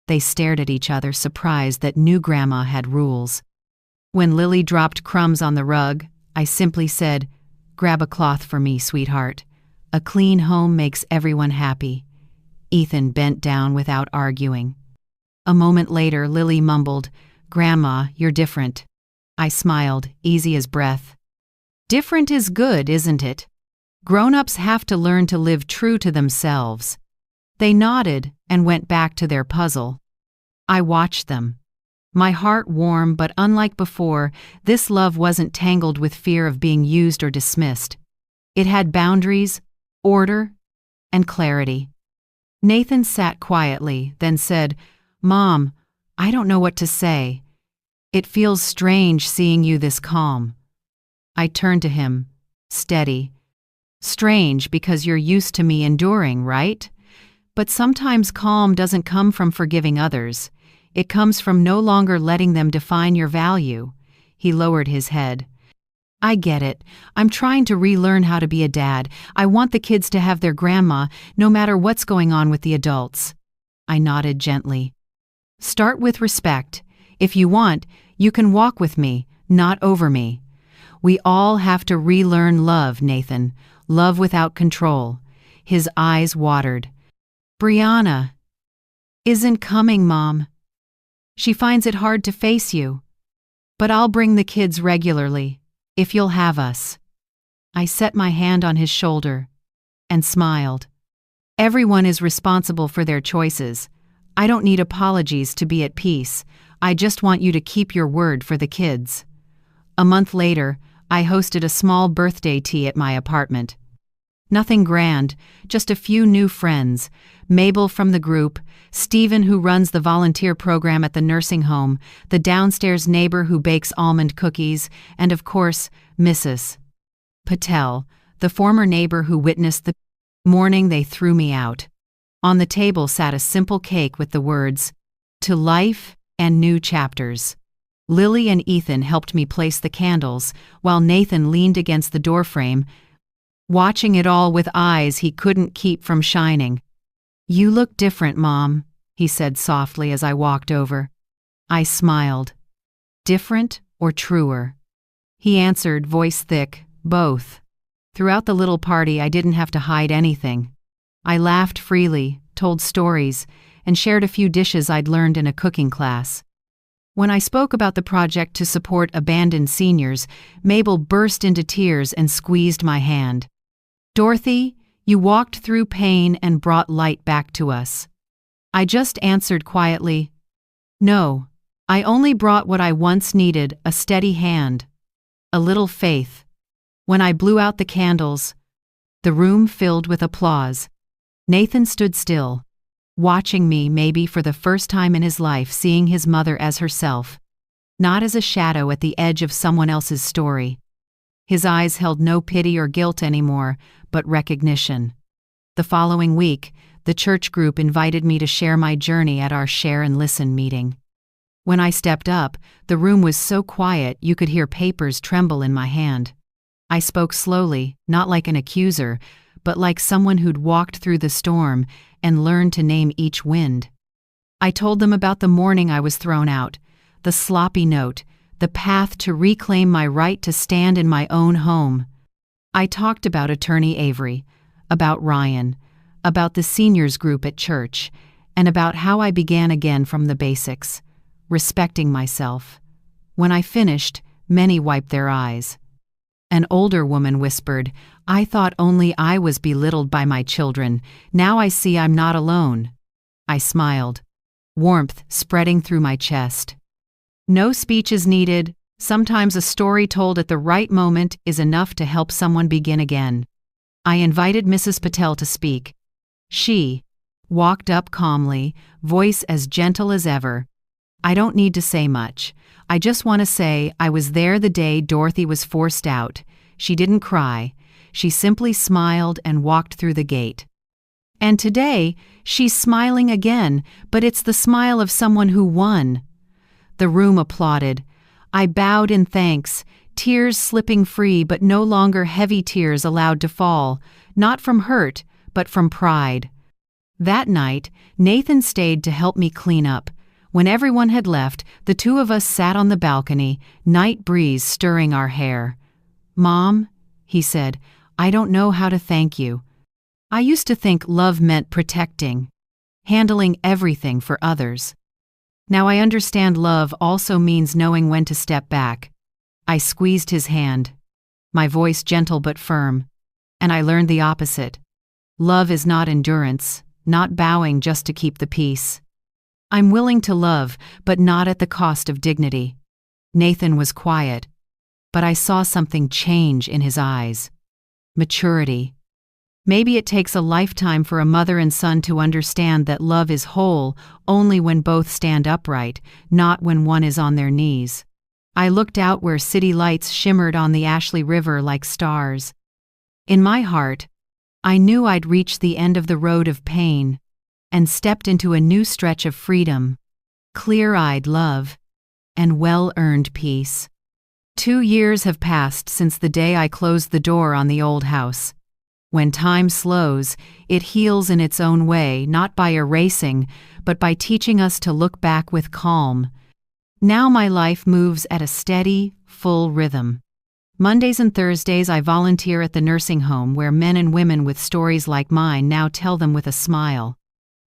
They stared at each other, surprised that new Grandma had rules. When Lily dropped crumbs on the rug, I simply said, "Grab a cloth for me, sweetheart. A clean home makes everyone happy." Ethan bent down without arguing. A moment later, Lily mumbled, "Grandma, you're different." I smiled, easy as breath. Different is good, isn't it? Grown-ups have to learn to live true to themselves. They nodded and went back to their puzzle. I watched them. My heart warm, but unlike before, this love wasn't tangled with fear of being used or dismissed. It had boundaries, order, and clarity. Nathan sat quietly, then said, "Mom, I don't know what to say. It feels strange seeing you this calm." I turned to him, steady. "Strange because you're used to me enduring, right? But sometimes calm doesn't come from forgiving others. It comes from no longer letting them define your value." He lowered his head. "I get it. I'm trying to relearn how to be a dad. I want the kids to have their grandma, no matter what's going on with the adults." I nodded gently. "Start with respect. If you want, you can walk with me, not over me. We all have to relearn love, Nathan. Love without control." His eyes watered. "Brianna isn't coming, Mom. She finds it hard to face you. But I'll bring the kids regularly, if you'll have us." I set my hand on his shoulder and smiled. "Everyone is responsible for their choices. I don't need apologies to be at peace. I just want you to keep your word for the kids." A month later, I hosted a small birthday tea at my apartment. Nothing grand, just a few new friends. Mabel from the group, Stephen who runs the volunteer program at the nursing home, the downstairs neighbor who bakes almond cookies, and of course, Mrs. Patel, the former neighbor who witnessed the morning they threw me out. On the table sat a simple cake with the words, "To life and new chapters." Lily and Ethan helped me place the candles, while Nathan leaned against the doorframe, watching it all with eyes he couldn't keep from shining. "You look different, Mom," he said softly as I walked over. I smiled. "Different or truer?" He answered, voice thick, "Both." Throughout the little party, I didn't have to hide anything. I laughed freely, told stories, and shared a few dishes I'd learned in a cooking class. When I spoke about the project to support abandoned seniors, Mabel burst into tears and squeezed my hand. "Dorothy, you walked through pain and brought light back to us." I just answered quietly, "No, I only brought what I once needed, a steady hand, a little faith." When I blew out the candles, the room filled with applause. Nathan stood still, watching me, maybe for the first time in his life, seeing his mother as herself, not as a shadow at the edge of someone else's story. His eyes held no pity or guilt anymore, but recognition. The following week, the church group invited me to share my journey at our Share and Listen meeting. When I stepped up, the room was so quiet you could hear papers tremble in my hand. I spoke slowly, not like an accuser, but like someone who'd walked through the storm and learned to name each wind. I told them about the morning I was thrown out, the sloppy note, the path to reclaim my right to stand in my own home. I talked about Attorney Avery, about Ryan, about the seniors group at church, and about how I began again from the basics, respecting myself. When I finished, many wiped their eyes. An older woman whispered, "I thought only I was belittled by my children. Now I see I'm not alone." I smiled, warmth spreading through my chest. No speech is needed. Sometimes a story told at the right moment is enough to help someone begin again. I invited Mrs. Patel to speak. She walked up calmly, voice as gentle as ever. "I don't need to say much. I just want to say I was there the day Dorothy was forced out." She didn't cry. She simply smiled and walked through the gate. And today, she's smiling again, but it's the smile of someone who won. The room applauded. I bowed in thanks, tears slipping free but no longer heavy tears allowed to fall, not from hurt, but from pride. That night, Nathan stayed to help me clean up. When everyone had left, the two of us sat on the balcony, night breeze stirring our hair. "Mom," he said, "I don't know how to thank you. I used to think love meant protecting, handling everything for others. Now I understand love also means knowing when to step back." I squeezed his hand, my voice gentle but firm, and I learned the opposite. Love is not endurance, not bowing just to keep the peace. I'm willing to love, but not at the cost of dignity. Nathan was quiet, but I saw something change in his eyes. Maturity. Maybe it takes a lifetime for a mother and son to understand that love is whole only when both stand upright, not when one is on their knees. I looked out where city lights shimmered on the Ashley River like stars. In my heart, I knew I'd reached the end of the road of pain and stepped into a new stretch of freedom, clear-eyed love, and well-earned peace. 2 years have passed since the day I closed the door on the old house. When time slows, it heals in its own way, not by erasing, but by teaching us to look back with calm. Now my life moves at a steady, full rhythm. Mondays and Thursdays I volunteer at the nursing home where men and women with stories like mine now tell them with a smile.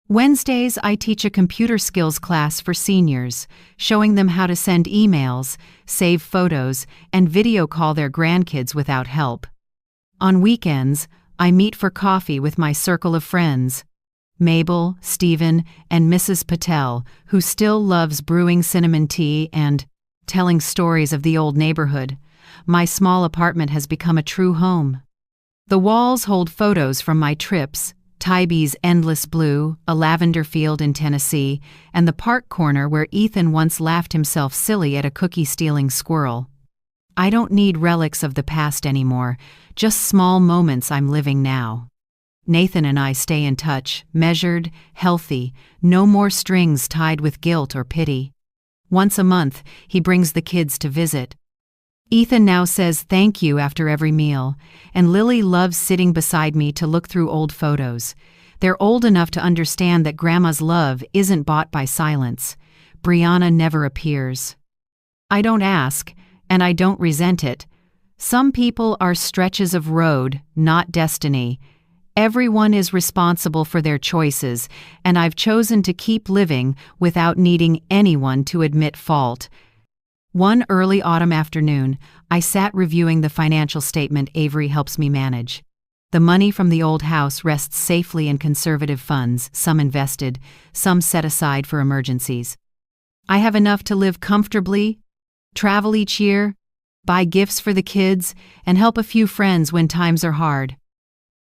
Wednesdays I teach a computer skills class for seniors, showing them how to send emails, save photos, and video call their grandkids without help. On weekends, I meet for coffee with my circle of friends, Mabel, Stephen, and Mrs. Patel, who still loves brewing cinnamon tea and telling stories of the old neighborhood. My small apartment has become a true home. The walls hold photos from my trips, Tybie's endless blue, a lavender field in Tennessee, and the park corner where Ethan once laughed himself silly at a cookie-stealing squirrel. I don't need relics of the past anymore, just small moments I'm living now. Nathan and I stay in touch, measured, healthy, no more strings tied with guilt or pity. Once a month, he brings the kids to visit. Ethan now says thank you after every meal, and Lily loves sitting beside me to look through old photos. They're old enough to understand that Grandma's love isn't bought by silence. Brianna never appears. I don't ask, and I don't resent it. Some people are stretches of road, not destiny. Everyone is responsible for their choices, and I've chosen to keep living without needing anyone to admit fault. One early autumn afternoon, I sat reviewing the financial statement Avery helps me manage. The money from the old house rests safely in conservative funds, some invested, some set aside for emergencies. I have enough to live comfortably, travel each year, buy gifts for the kids, and help a few friends when times are hard.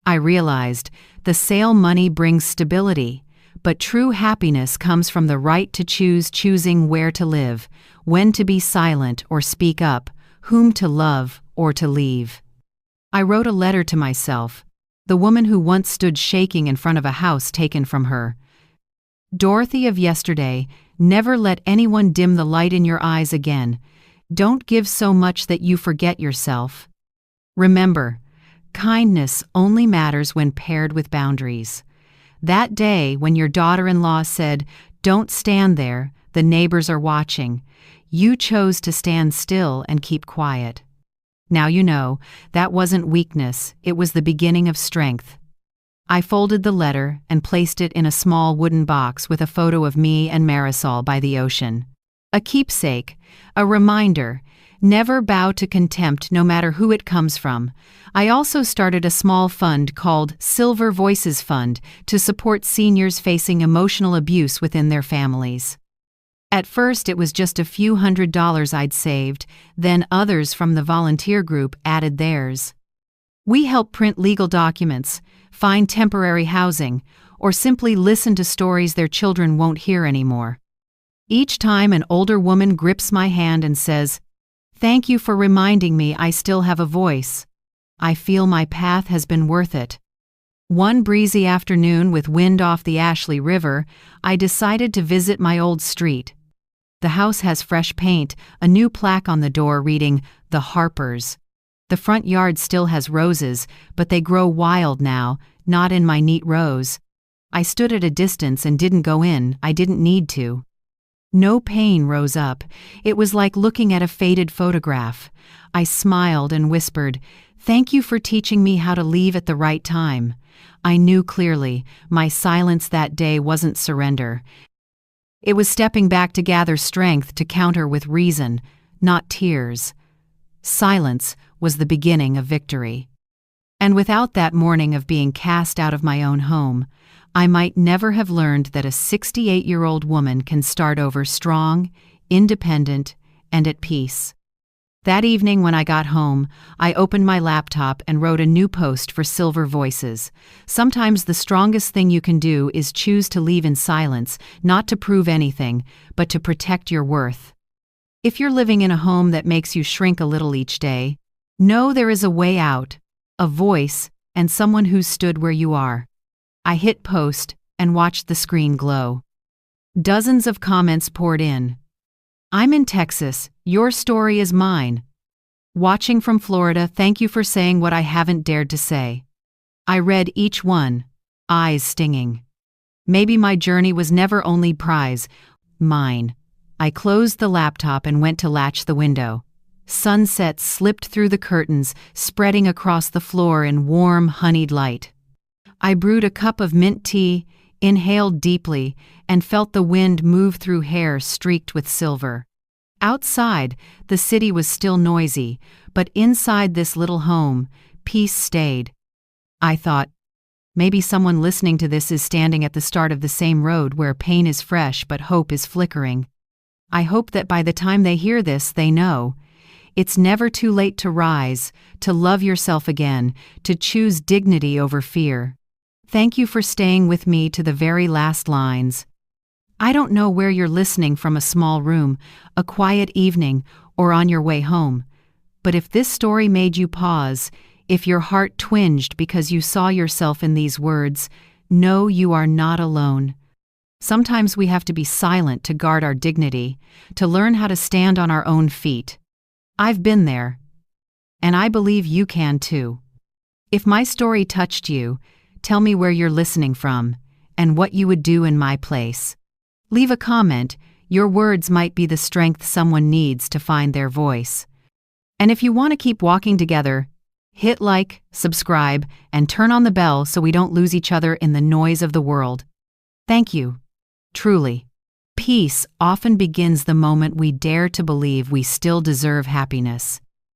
I realized the sale money brings stability, but true happiness comes from the right to choosing where to live, when to be silent or speak up, whom to love or to leave. I wrote a letter to myself, the woman who once stood shaking in front of a house taken from her. Dorothy of yesterday, never let anyone dim the light in your eyes again. Don't give so much that you forget yourself. Remember, kindness only matters when paired with boundaries. That day when your daughter-in-law said, "Don't stand there, the neighbors are watching," you chose to stand still and keep quiet. Now you know, that wasn't weakness, it was the beginning of strength. I folded the letter and placed it in a small wooden box with a photo of me and Marisol by the ocean. A keepsake, a reminder. Never bow to contempt no matter who it comes from. I also started a small fund called Silver Voices Fund to support seniors facing emotional abuse within their families. At first it was just a few $100s I'd saved, then others from the volunteer group added theirs. We help print legal documents, find temporary housing, or simply listen to stories their children won't hear anymore. Each time an older woman grips my hand and says, "Thank you for reminding me I still have a voice," I feel my path has been worth it. One breezy afternoon with wind off the Ashley River, I decided to visit my old street. The house has fresh paint, a new plaque on the door reading, "The Harpers." The front yard still has roses, but they grow wild now, not in my neat rows. I stood at a distance and didn't go in, I didn't need to. No pain rose up. It was like looking at a faded photograph. I smiled and whispered, "Thank you for teaching me how to leave at the right time." I knew clearly, my silence that day wasn't surrender. It was stepping back to gather strength to counter with reason, not tears. Silence was the beginning of victory. And without that morning of being cast out of my own home, I might never have learned that a 68-year-old woman can start over strong, independent, and at peace. That evening when I got home, I opened my laptop and wrote a new post for Silver Voices. Sometimes the strongest thing you can do is choose to leave in silence, not to prove anything, but to protect your worth. If you're living in a home that makes you shrink a little each day, know there is a way out, a voice, and someone who's stood where you are. I hit post and watched the screen glow. Dozens of comments poured in. "I'm in Texas, your story is mine." "Watching from Florida, thank you for saying what I haven't dared to say." I read each one, eyes stinging. Maybe my journey was never only prize, mine. I closed the laptop and went to latch the window. Sunset slipped through the curtains, spreading across the floor in warm, honeyed light. I brewed a cup of mint tea, inhaled deeply, and felt the wind move through hair streaked with silver. Outside, the city was still noisy, but inside this little home, peace stayed. I thought, maybe someone listening to this is standing at the start of the same road where pain is fresh but hope is flickering. I hope that by the time they hear this, they know. It's never too late to rise, to love yourself again, to choose dignity over fear. Thank you for staying with me to the very last lines. I don't know where you're listening from, a small room, a quiet evening, or on your way home. But if this story made you pause, if your heart twinged because you saw yourself in these words, know you are not alone. Sometimes we have to be silent to guard our dignity, to learn how to stand on our own feet. I've been there. And I believe you can too. If my story touched you, tell me where you're listening from, and what you would do in my place. Leave a comment, your words might be the strength someone needs to find their voice. And if you want to keep walking together, hit like, subscribe, and turn on the bell so we don't lose each other in the noise of the world. Thank you. Truly. Peace often begins the moment we dare to believe we still deserve happiness.